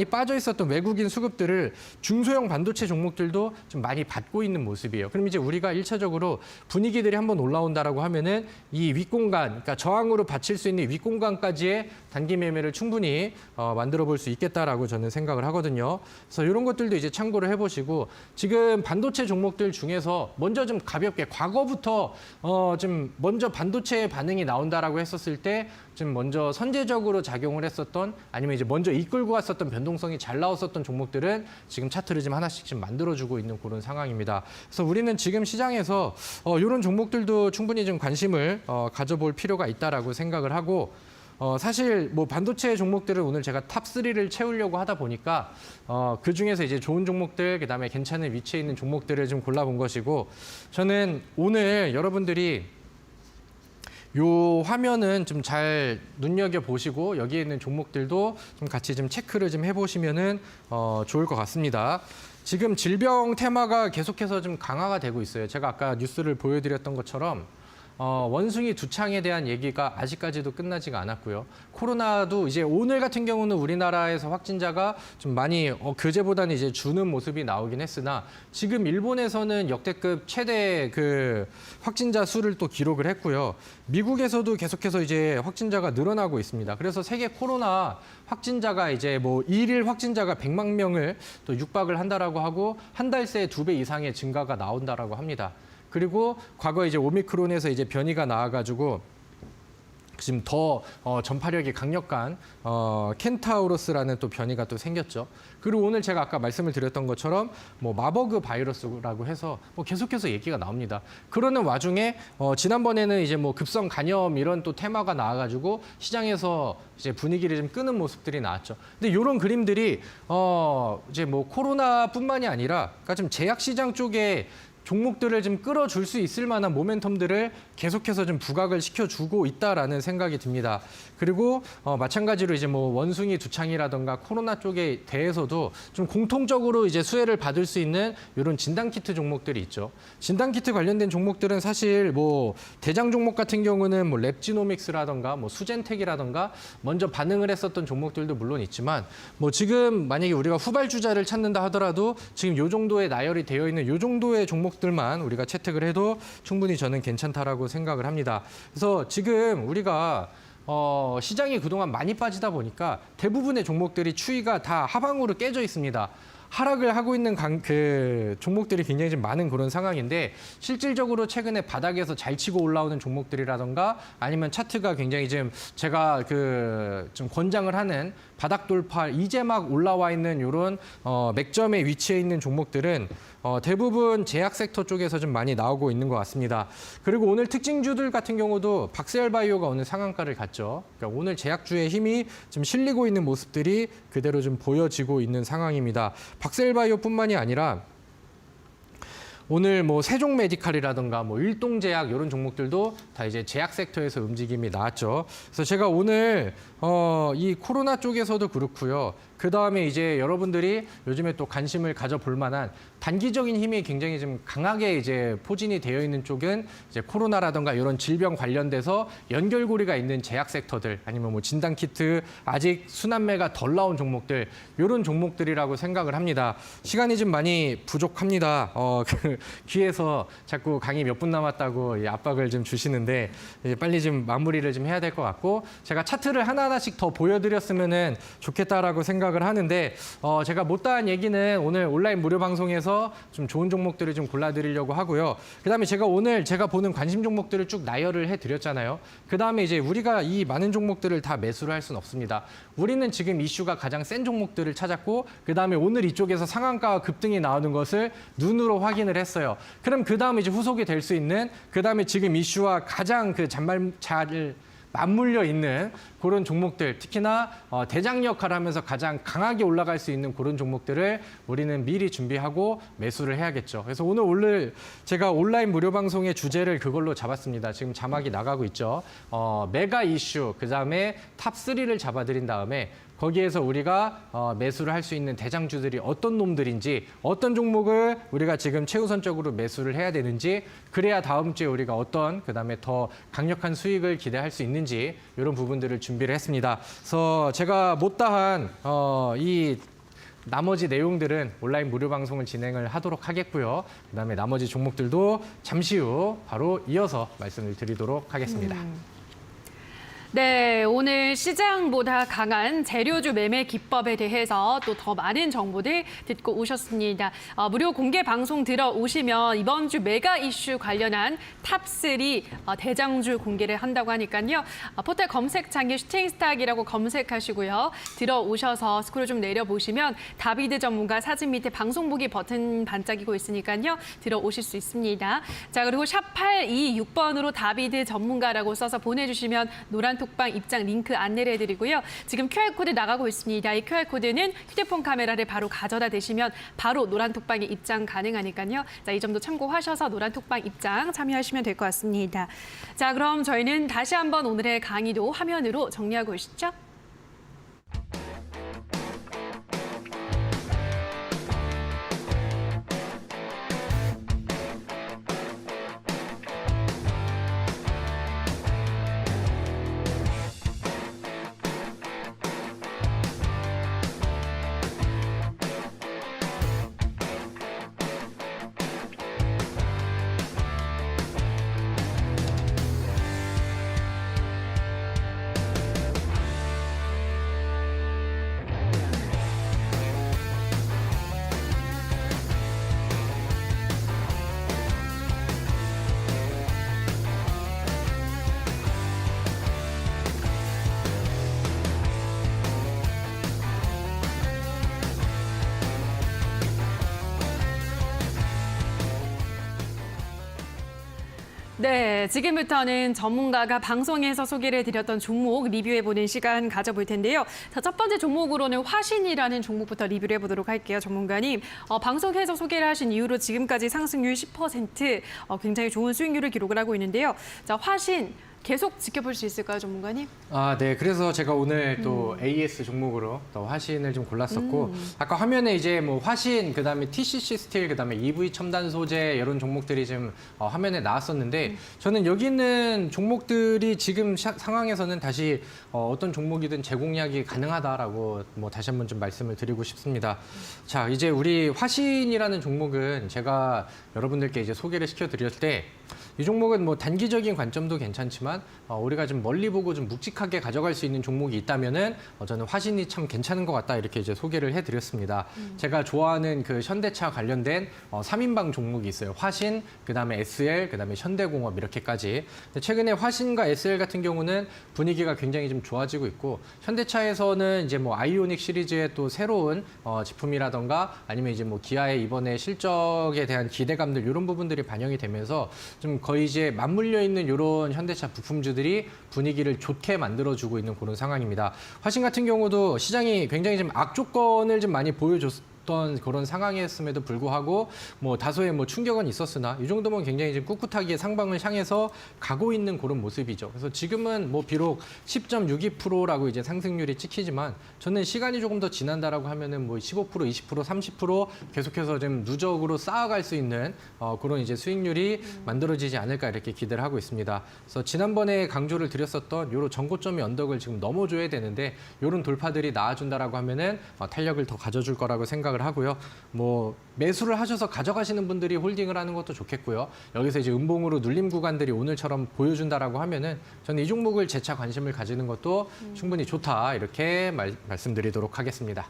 빠져 있었던 외국인 수급들을 중소형 반도체 종목들도 좀 많이 받고 있는 모습이에요. 그럼 이제 우리가 1차적으로 분위기들이 한번 올라온다라고 하면은 이 윗공간, 그러니까 저항으로 받칠 수 있는 윗공간까지의 단기 매매를 충분히 만들어 볼 수 있겠다라고 저는 생각을 하거든요. 그래서 이런 것들도 이제 참고를 해보시고 지금 반도체 종목들 중에서 먼저 좀 가볍게 과거부터 좀 먼저 반도체 반응이 나온다라고 했었을 때 좀 먼저 선제적으로 작용을 했었던 아니면 이제 먼저 이끌고 갔었던 변동성이 잘 나왔었던 종목들은 지금 차트를 좀 하나씩 좀 만들어주고 있는 그런 상황입니다. 그래서 우리는 지금 시장에서 이런 종목들도 충분히 좀 관심을 가져볼 필요가 있다라고 생각을 하고 사실 뭐 반도체 종목들을 오늘 제가 탑3를 채우려고 하다 보니까 그 중에서 이제 좋은 종목들 그다음에 괜찮은 위치에 있는 종목들을 좀 골라본 것이고 저는 오늘 여러분들이 요 화면은 좀 잘 눈여겨 보시고 여기에 있는 종목들도 좀 같이 좀 체크를 좀 해보시면은 좋을 것 같습니다. 지금 질병 테마가 계속해서 좀 강화가 되고 있어요. 제가 아까 뉴스를 보여드렸던 것처럼 원숭이 두창에 대한 얘기가 아직까지도 끝나지가 않았고요. 코로나도 이제 오늘 같은 경우는 우리나라에서 확진자가 좀 많이 그제보다는 이제 주는 모습이 나오긴 했으나 지금 일본에서는 역대급 최대 그 확진자 수를 또 기록을 했고요. 미국에서도 계속해서 이제 확진자가 늘어나고 있습니다. 그래서 세계 코로나 확진자가 이제 뭐 일일 확진자가 100만 명을 또 육박을 한다라고 하고 한 달 새에 2배 이상의 증가가 나온다라고 합니다. 그리고 과거 이제 오미크론에서 이제 변이가 나와가지고 지금 더 전파력이 강력한 켄타우로스라는 또 변이가 또 생겼죠. 그리고 오늘 제가 아까 말씀을 드렸던 것처럼 뭐 마버그 바이러스라고 해서 뭐 계속해서 얘기가 나옵니다. 그러는 와중에 지난번에는 이제 뭐 급성 간염 이런 또 테마가 나와가지고 시장에서 이제 분위기를 좀 끄는 모습들이 나왔죠. 근데 이런 그림들이 이제 뭐 코로나뿐만이 아니라 그러니까 좀 제약 시장 쪽에 종목들을 좀 끌어줄 수 있을 만한 모멘텀들을 계속해서 좀 부각을 시켜주고 있다라는 생각이 듭니다. 그리고 마찬가지로 이제 뭐 원숭이 두창이라던가 코로나 쪽에 대해서도 좀 공통적으로 이제 수혜를 받을 수 있는 이런 진단키트 종목들이 있죠. 진단키트 관련된 종목들은 사실 뭐 대장 종목 같은 경우는 뭐 랩지노믹스라던가 뭐 수젠텍이라던가 먼저 반응을 했었던 종목들도 물론 있지만 뭐 지금 만약에 우리가 후발주자를 찾는다 하더라도 지금 요 정도의 나열이 되어 있는 요 정도의 종목들만 우리가 채택을 해도 충분히 저는 괜찮다라고 생각을 합니다. 그래서 지금 우리가 시장이 그동안 많이 빠지다 보니까 대부분의 종목들이 추이가 다 하방으로 깨져 있습니다. 하락을 하고 있는 그 종목들이 굉장히 좀 많은 그런 상황인데 실질적으로 최근에 바닥에서 잘 치고 올라오는 종목들이라던가 아니면 차트가 굉장히 좀 제가 좀 권장을 하는 바닥 돌파 이제 막 올라와 있는 이런 맥점에 위치해 있는 종목들은 대부분 제약 섹터 쪽에서 좀 많이 나오고 있는 것 같습니다. 그리고 오늘 특징주들 같은 경우도 박세열바이오가 오늘 상한가를 갔죠. 그러니까 오늘 제약주의 힘이 좀 실리고 있는 모습들이 그대로 좀 보여지고 있는 상황입니다. 박세열바이오뿐만이 아니라 오늘 뭐 세종메디칼이라든가 뭐 일동제약 이런 종목들도 다 이제 제약 섹터에서 움직임이 나왔죠. 그래서 제가 오늘 이 코로나 쪽에서도 그렇고요. 그 다음에 이제 여러분들이 요즘에 또 관심을 가져볼 만한 단기적인 힘이 굉장히 좀 강하게 이제 포진이 되어 있는 쪽은 이제 코로나라든가 이런 질병 관련돼서 연결고리가 있는 제약 sek터들 아니면 뭐 진단키트 아직 순환매가 덜 나온 종목들 이런 종목들이라고 생각을 합니다. 시간이 좀 많이 부족합니다. 귀에서 자꾸 강의 몇 분 남았다고 압박을 좀 주시는데 이제 빨리 좀 마무리를 좀 해야 될 것 같고 제가 차트를 하나하나씩 더 보여드렸으면은 좋겠다라고 생각을 하는데 제가 못다한 얘기는 오늘 온라인 무료 방송에서 좀 좋은 종목들을 좀 골라드리려고 하고요. 그다음에 제가 오늘 제가 보는 관심 종목들을 쭉 나열을 해드렸잖아요. 그다음에 이제 우리가 이 많은 종목들을 다 매수를 할 수는 없습니다. 우리는 지금 이슈가 가장 센 종목들을 찾았고 그다음에 오늘 이쪽에서 상한가와 급등이 나오는 것을 눈으로 확인을 했어요. 그럼 그다음에 이제 후속이 될 수 있는 그다음에 지금 이슈와 가장 잘 맞물려 있는 그런 종목들 특히나 대장 역할을 하면서 가장 강하게 올라갈 수 있는 그런 종목들을 우리는 미리 준비하고 매수를 해야겠죠. 그래서 오늘 제가 온라인 무료 방송의 주제를 그걸로 잡았습니다. 지금 자막이 나가고 있죠. 메가 이슈 그다음에 탑3를 잡아드린 다음에 거기에서 우리가 매수를 할 수 있는 대장주들이 어떤 놈들인지 어떤 종목을 우리가 지금 최우선적으로 매수를 해야 되는지 그래야 다음 주에 우리가 어떤 그다음에 더 강력한 수익을 기대할 수 있는지 이런 부분들을 준비를 했습니다. 그래서 제가 못다한 이 나머지 내용들은 온라인 무료 방송을 진행을 하도록 하겠고요. 그다음에 나머지 종목들도 잠시 후 바로 이어서 말씀을 드리도록 하겠습니다. 네, 오늘 시장보다 강한 재료주 매매 기법에 대해서 또 더 많은 정보들 듣고 오셨습니다. 무료 공개 방송 들어오시면 이번 주 메가 이슈 관련한 탑3 대장주 공개를 한다고 하니까요. 포털 검색창에 슈팅스탁이라고 검색하시고요. 들어오셔서 스크롤 좀 내려보시면 다비드 전문가 사진 밑에 방송 보기 버튼 반짝이고 있으니까요. 들어오실 수 있습니다. 자, 그리고 샵 826번으로 다비드 전문가라고 써서 보내주시면 노란 톡방 입장 링크 안내를 해드리고요. 지금 QR코드 나가고 있습니다. 이 QR코드는 휴대폰 카메라를 바로 가져다 대시면 바로 노란 톡방에 입장 가능하니까요. 자, 이 점도 참고하셔서 노란 톡방 입장 참여하시면 될 것 같습니다. 자, 그럼 저희는 다시 한번 오늘의 강의도 화면으로 정리하고 오시죠. 네, 지금부터는 전문가가 방송에서 소개를 해드렸던 종목 리뷰해보는 시간 가져볼 텐데요. 자, 첫 번째 종목으로는 화신이라는 종목부터 리뷰를 해보도록 할게요. 전문가님, 방송에서 소개를 하신 이후로 지금까지 상승률 10%, 굉장히 좋은 수익률을 기록을 하고 있는데요. 자, 화신. 계속 지켜볼 수 있을까요, 전문가님? 네. 그래서 제가 오늘 또 AS 종목으로 또 화신을 좀 골랐었고, 아까 화면에 이제 뭐 화신, 그다음에 TCC 스틸, 그다음에 EV 첨단 소재 이런 종목들이 지금 화면에 나왔었는데, 저는 여기 있는 종목들이 지금 상황에서는 다시 어떤 종목이든 재공략이 가능하다라고 뭐 다시 한번 좀 말씀을 드리고 싶습니다. 자, 이제 우리 화신이라는 종목은 제가 여러분들께 이제 소개를 시켜드렸을 때, 이 종목은 뭐 단기적인 관점도 괜찮지만 우리가 좀 멀리 보고 좀 묵직하게 가져갈 수 있는 종목이 있다면은 저는 화신이 참 괜찮은 것 같다 이렇게 이제 소개를 해드렸습니다. 제가 좋아하는 그 현대차 관련된 3인방 종목이 있어요. 화신, 그다음에 SL, 그다음에 현대공업 이렇게까지. 근데 최근에 화신과 SL 같은 경우는 분위기가 굉장히 좀 좋아지고 있고 현대차에서는 이제 뭐 아이오닉 시리즈의 또 새로운 제품이라던가 아니면 이제 뭐 기아의 이번에 실적에 대한 기대감들 이런 부분들이 반영이 되면서 좀 거의 이제 맞물려 있는 이런 현대차 부품주들이 분위기를 좋게 만들어주고 있는 그런 상황입니다. 화신 같은 경우도 시장이 굉장히 좀 악조건을 좀 많이 보여줬던 그런 상황이었음에도 불구하고 뭐 다소의 뭐 충격은 있었으나 이 정도면 굉장히 좀 꿋꿋하게 상방을 향해서 가고 있는 그런 모습이죠. 그래서 지금은 뭐 비록 10.62%라고 이제 상승률이 찍히지만 저는 시간이 조금 더 지난다라고 하면은 뭐 15%, 20%, 30% 계속해서 좀 누적으로 쌓아갈 수 있는 그런 이제 수익률이 만들어지지 않을까 이렇게 기대를 하고 있습니다. 그래서 지난번에 강조를 드렸었던 요런 전고점의 언덕을 지금 넘어줘야 되는데 요런 돌파들이 나와준다라고 하면은 탄력을 더 가져줄 거라고 생각을 하고요. 뭐 매수를 하셔서 가져가시는 분들이 홀딩을 하는 것도 좋겠고요. 여기서 이제 음봉으로 눌림 구간들이 오늘처럼 보여준다라고 하면은 저는 이 종목을 재차 관심을 가지는 것도 충분히 좋다 이렇게 말씀드리도록 하겠습니다.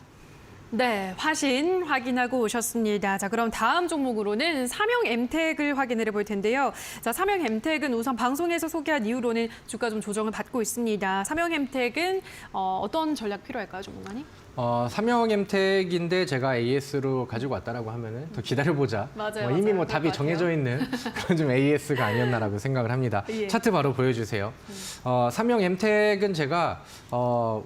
네, 화신 확인하고 오셨습니다. 자, 그럼 다음 종목으로는 삼형 엠텍을 확인을 해볼 텐데요. 자, 삼형 엠텍은 우선 방송에서 소개한 이후로는 주가 좀 조정을 받고 있습니다. 삼형 엠텍은 어떤 전략 필요할까요, 전문가님? 삼형엠택인데 제가 AS로 가지고 왔다라고 하면은 더 기다려보자. 맞아요, 이미 맞아요. 뭐 답이 그럴 것 정해져 있는 그런 좀 AS가 아니었나라고 생각을 합니다. 예. 차트 바로 보여주세요. 삼형엠택은 제가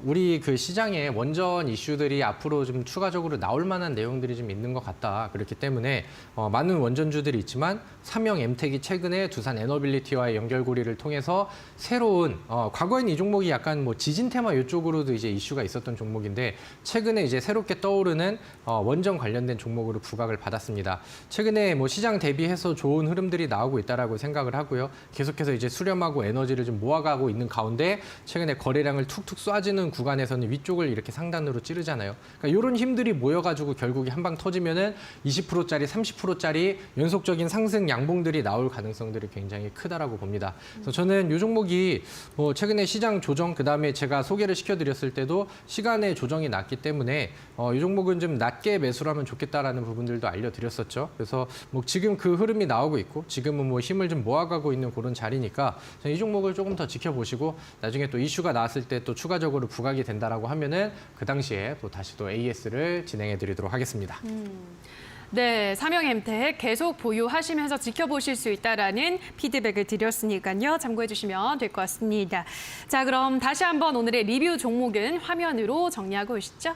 우리 그 시장에 원전 이슈들이 앞으로 좀 추가적으로 나올 만한 내용들이 좀 있는 것 같다. 그렇기 때문에 많은 원전주들이 있지만 삼형엠택이 최근에 두산 에너빌리티와의 연결고리를 통해서 새로운 과거엔 이 종목이 약간 뭐 지진 테마 이쪽으로도 이제 이슈가 있었던 종목인데 최근에 이제 새롭게 떠오르는 원전 관련된 종목으로 부각을 받았습니다. 최근에 뭐 시장 대비해서 좋은 흐름들이 나오고 있다라고 생각을 하고요. 계속해서 이제 수렴하고 에너지를 좀 모아가고 있는 가운데 최근에 거래량을 툭툭 쏴주는 구간에서는 위쪽을 이렇게 상단으로 찌르잖아요. 그러니까 이런 힘들이 모여가지고 결국에 한 방 터지면은 20%짜리, 30%짜리 연속적인 상승 양봉들이 나올 가능성들이 굉장히 크다라고 봅니다. 그래서 저는 이 종목이 뭐 최근에 시장 조정 그다음에 제가 소개를 시켜드렸을 때도 시간의 조정이 났기 때문에 이 종목은 좀 낮게 매수를 하면 좋겠다라는 부분들도 알려드렸었죠. 그래서 뭐 지금 그 흐름이 나오고 있고 지금은 뭐 힘을 좀 모아가고 있는 그런 자리니까 이 종목을 조금 더 지켜보시고 나중에 또 이슈가 나왔을 때 또 추가적으로 부각이 된다라고 하면은 그 당시에 또 다시 또 AS를 진행해드리도록 하겠습니다. 네, 삼형엠택 계속 보유하시면서 지켜보실 수 있다라는 피드백을 드렸으니까요. 참고해 주시면 될 것 같습니다. 자, 그럼 다시 한번 오늘의 리뷰 종목은 화면으로 정리하고 오시죠.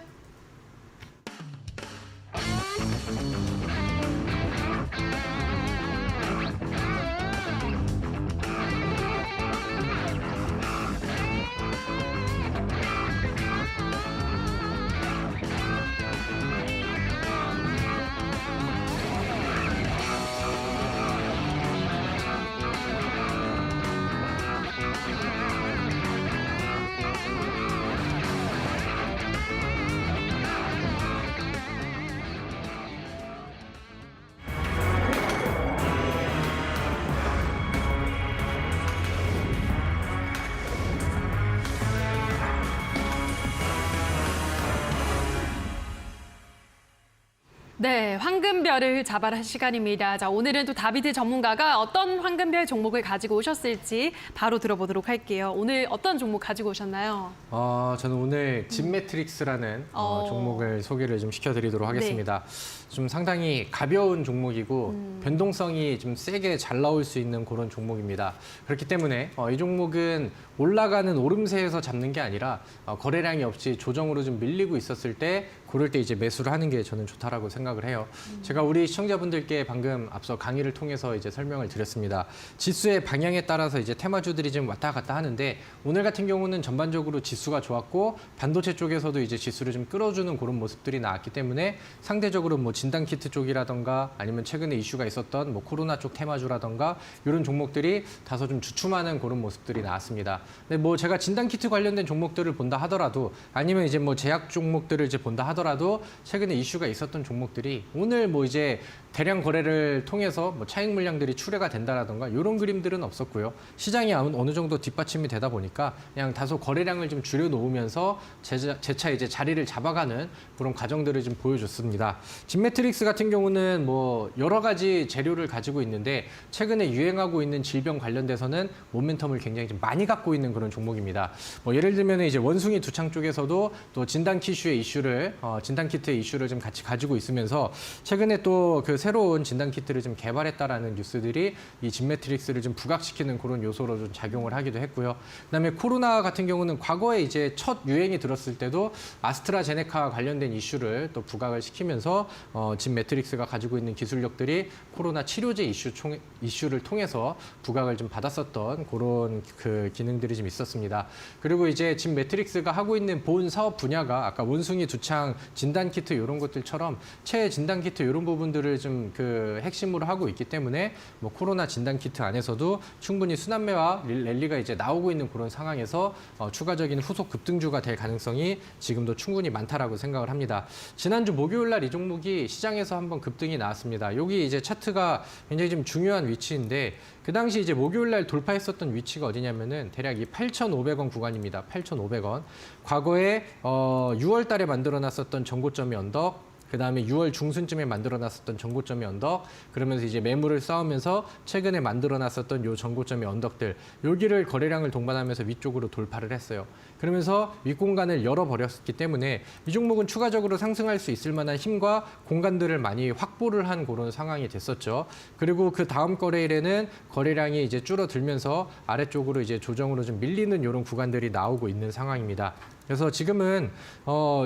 네, 황금별을 잡아라 시간입니다. 자, 오늘은 또 다비드 전문가가 어떤 황금별 종목을 가지고 오셨을지 바로 들어보도록 할게요. 오늘 어떤 종목 가지고 오셨나요? 저는 오늘 진매트릭스라는 종목을 소개를 좀 시켜드리도록 하겠습니다. 좀 상당히 가벼운 종목이고 변동성이 좀 세게 잘 나올 수 있는 그런 종목입니다. 그렇기 때문에 이 종목은 올라가는 오름세에서 잡는 게 아니라 거래량이 없이 조정으로 좀 밀리고 있었을 때 그럴 때 이제 매수를 하는 게 저는 좋다라고 생각을 해요. 제가 우리 시청자분들께 방금 앞서 강의를 통해서 이제 설명을 드렸습니다. 지수의 방향에 따라서 이제 테마주들이 좀 왔다 갔다 하는데 오늘 같은 경우는 전반적으로 지수가 좋았고 반도체 쪽에서도 이제 지수를 좀 끌어주는 그런 모습들이 나왔기 때문에 상대적으로 뭐 진단키트 쪽이라던가 아니면 최근에 이슈가 있었던 뭐 코로나 쪽 테마주라던가 이런 종목들이 다소 좀 주춤하는 그런 모습들이 나왔습니다. 근데 뭐 제가 진단키트 관련된 종목들을 본다 하더라도 아니면 이제 뭐 제약 종목들을 이제 본다 하더라도 최근에 이슈가 있었던 종목들이 오늘 뭐 이제 대량 거래를 통해서 뭐 차익 물량들이 출회가 된다라던가 이런 그림들은 없었고요. 시장이 어느 정도 뒷받침이 되다 보니까 그냥 다소 거래량을 좀 줄여놓으면서 재차 이제 자리를 잡아가는 그런 과정들을 좀 보여줬습니다. 진매트릭스 같은 경우는 뭐 여러 가지 재료를 가지고 있는데 최근에 유행하고 있는 질병 관련돼서는 모멘텀을 굉장히 좀 많이 갖고 있는 그런 종목입니다. 뭐 예를 들면 이제 원숭이 두창 쪽에서도 또 진단키트의 이슈를 좀 같이 가지고 있으면서 최근에 또 그 새로운 진단키트를 좀 개발했다라는 뉴스들이 이 진매트릭스를 좀 부각시키는 그런 요소로 좀 작용을 하기도 했고요. 그다음에 코로나 같은 경우는 과거에 이제 첫 유행이 들었을 때도 아스트라제네카 관련된 이슈를 또 부각을 시키면서 진매트릭스가 가지고 있는 기술력들이 코로나 치료제 이슈를 통해서 부각을 좀 받았었던 그런 그 기능들이 좀 있었습니다. 그리고 이제 진매트릭스가 하고 있는 본 사업 분야가 아까 원숭이 두창 진단키트 이런 것들처럼 진단키트 이런 부분들을 좀 그 핵심으로 하고 있기 때문에 뭐 코로나 진단키트 안에서도 충분히 순환매와 랠리가 이제 나오고 있는 그런 상황에서 추가적인 후속 급등주가 될 가능성이 지금도 충분히 많다라고 생각을 합니다. 지난주 목요일 날 이 종목이 시장에서 한번 급등이 나왔습니다. 여기 이제 차트가 굉장히 좀 중요한 위치인데 그 당시 이제 목요일 날 돌파했었던 위치가 어디냐면은 대략 이 8,500원 구간입니다. 8,500원. 과거에 6월 달에 만들어 놨었던 전고점의 언덕 그다음에 6월 중순쯤에 만들어놨었던 전고점의 언덕, 그러면서 이제 매물을 쌓으면서 최근에 만들어놨었던 요 전고점의 언덕들, 여기를 거래량을 동반하면서 위쪽으로 돌파를 했어요. 그러면서 윗공간을 열어버렸기 때문에 이 종목은 추가적으로 상승할 수 있을 만한 힘과 공간들을 많이 확보를 한 그런 상황이 됐었죠. 그리고 그 다음 거래일에는 거래량이 이제 줄어들면서 아래쪽으로 이제 조정으로 좀 밀리는 이런 구간들이 나오고 있는 상황입니다. 그래서 지금은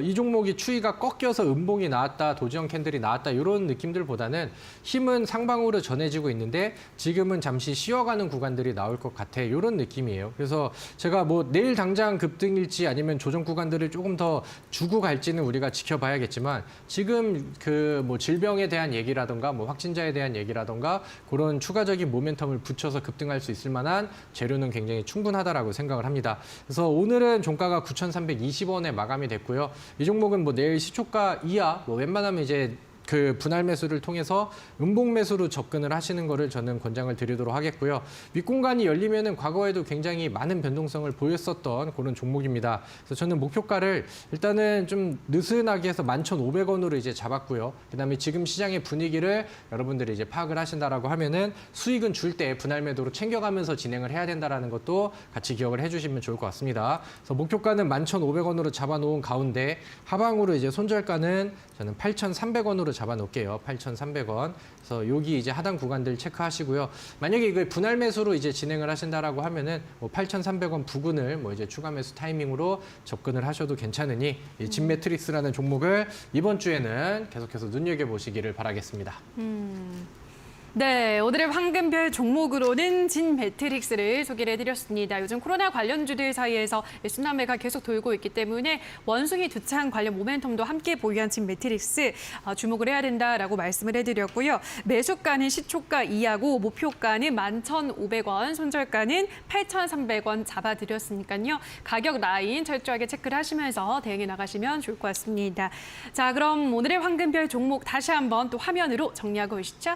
이 종목이 추이가 꺾여서 음봉이 나왔다, 도지형 캔들이 나왔다 이런 느낌들보다는 힘은 상방으로 전해지고 있는데 지금은 잠시 쉬어가는 구간들이 나올 것 같아 이런 느낌이에요. 그래서 제가 뭐 내일 당장 급등일지 아니면 조정 구간들을 조금 더 주고 갈지는 우리가 지켜봐야겠지만 지금 그 뭐 질병에 대한 얘기라던가 뭐 확진자에 대한 얘기라던가 그런 추가적인 모멘텀을 붙여서 급등할 수 있을 만한 재료는 굉장히 충분하다라고 생각을 합니다. 그래서 오늘은 종가가 9,320원에 마감이 됐고요. 이 종목은 뭐 내일 시초가 이하, 뭐 웬만하면 이제 그 분할 매수를 통해서 음봉 매수로 접근을 하시는 거를 저는 권장을 드리도록 하겠고요. 윗공간이 열리면은 과거에도 굉장히 많은 변동성을 보였었던 그런 종목입니다. 그래서 저는 목표가를 일단은 좀 느슨하게 해서 11,500원으로 이제 잡았고요. 그다음에 지금 시장의 분위기를 여러분들이 이제 파악을 하신다라고 하면은 수익은 줄 때 분할 매도로 챙겨가면서 진행을 해야 된다라는 것도 같이 기억을 해주시면 좋을 것 같습니다. 그래서 목표가는 11,500원으로 잡아놓은 가운데 하방으로 이제 손절가는 저는 8,300원으로 잡아놓을게요. 8,300원. 그래서 여기 이제 하단 구간들 체크하시고요. 만약에 이거 분할 매수로 이제 진행을 하신다라고 하면은 뭐 8,300원 부근을 뭐 이제 추가 매수 타이밍으로 접근을 하셔도 괜찮으니 이 진매트릭스라는 종목을 이번 주에는 계속해서 눈여겨 보시기를 바라겠습니다. 네, 오늘의 황금별 종목으로는 진 매트릭스를 소개를 해드렸습니다. 요즘 코로나 관련주들 사이에서 순환매가 계속 돌고 있기 때문에 원숭이 두창 관련 모멘텀도 함께 보유한 진 매트릭스 주목을 해야 된다라고 말씀을 해드렸고요. 매수가는 시초가 이하고 목표가는 11,500원, 손절가는 8,300원 잡아드렸으니까요. 가격 라인 철저하게 체크를 하시면서 대응해 나가시면 좋을 것 같습니다. 자, 그럼 오늘의 황금별 종목 다시 한번 또 화면으로 정리하고 오시죠.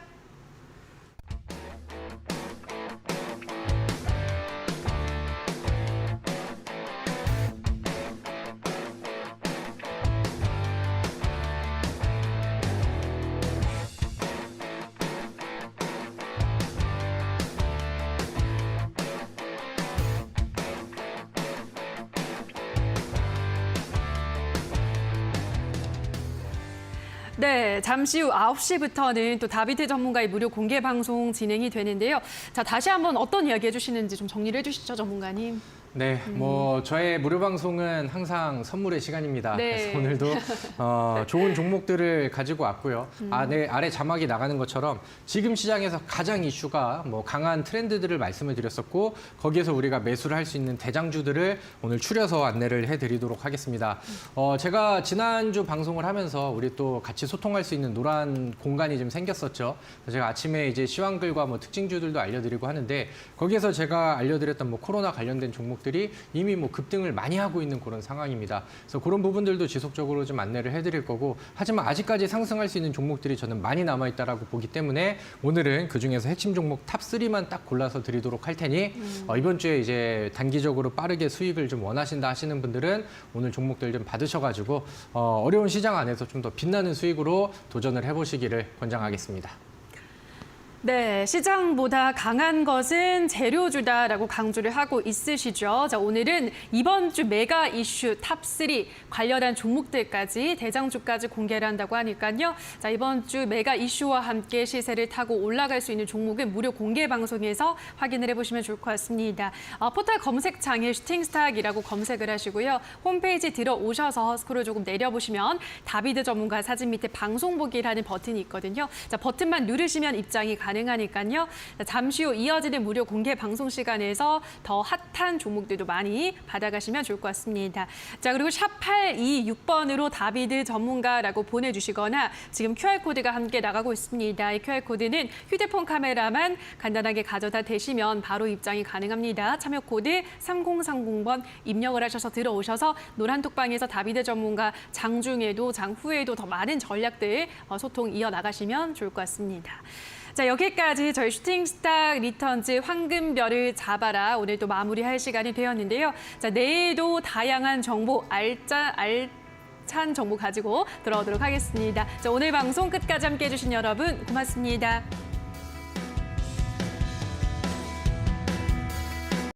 네, 잠시 후 9시부터는 또 다비드 전문가의 무료 공개 방송 진행이 되는데요. 자, 다시 한번 어떤 이야기 해주시는지 좀 정리를 해주시죠, 전문가님. 네, 뭐 저의 무료 방송은 항상 선물의 시간입니다. 네. 그래서 오늘도 좋은 종목들을 가지고 왔고요. 아래 자막이 나가는 것처럼 지금 시장에서 가장 이슈가 뭐 강한 트렌드들을 말씀을 드렸었고 거기에서 우리가 매수를 할 수 있는 대장주들을 오늘 추려서 안내를 해드리도록 하겠습니다. 제가 지난주 방송을 하면서 우리 또 같이 소통할 수 있는 노란 공간이 좀 생겼었죠. 그래서 제가 아침에 이제 시황글과 뭐 특징주들도 알려드리고 하는데 거기에서 제가 알려드렸던 뭐 코로나 관련된 종목들이 이미 뭐 급등을 많이 하고 있는 그런 상황입니다. 그래서 그런 부분들도 지속적으로 좀 안내를 해드릴 거고 하지만 아직까지 상승할 수 있는 종목들이 저는 많이 남아있다라고 보기 때문에 오늘은 그중에서 핵심 종목 탑3만 딱 골라서 드리도록 할 테니 이번 주에 이제 단기적으로 빠르게 수익을 좀 원하신다 하시는 분들은 오늘 종목들 좀 받으셔가지고 어려운 시장 안에서 좀 더 빛나는 수익으로 도전을 해보시기를 권장하겠습니다. 네, 시장보다 강한 것은 재료주다라고 강조를 하고 있으시죠. 자, 오늘은 이번 주 메가 이슈 탑3 관련한 종목들까지 대장주까지 공개를 한다고 하니까요. 자, 이번 주 메가 이슈와 함께 시세를 타고 올라갈 수 있는 종목은 무료 공개 방송에서 확인을 해보시면 좋을 것 같습니다. 포털 검색창에 슈팅스탁이라고 검색을 하시고요. 홈페이지 들어오셔서 스크롤 조금 내려보시면 다비드 전문가 사진 밑에 방송 보기라는 버튼이 있거든요. 자, 버튼만 누르시면 입장이 가능하니까요. 잠시 후 이어지는 무료 공개 방송 시간에서 더 핫한 종목들도 많이 받아가시면 좋을 것 같습니다. 자, 그리고 샵 826번으로 다비드 전문가라고 보내주시거나 지금 QR코드가 함께 나가고 있습니다. 이 QR코드는 휴대폰 카메라만 간단하게 가져다 대시면 바로 입장이 가능합니다. 참여 코드 3030번 입력을 하셔서 들어오셔서 노란톡방에서 다비드 전문가 장중에도 장후에도 더 많은 전략들 소통 이어나가시면 좋을 것 같습니다. 자, 여기까지 저희 슈팅스탁 리턴즈 황금별을 잡아라 오늘도 마무리할 시간이 되었는데요. 자, 내일도 다양한 정보 찬 정보 가지고 돌아오도록 하겠습니다. 자, 오늘 방송 끝까지 함께해 주신 여러분 고맙습니다.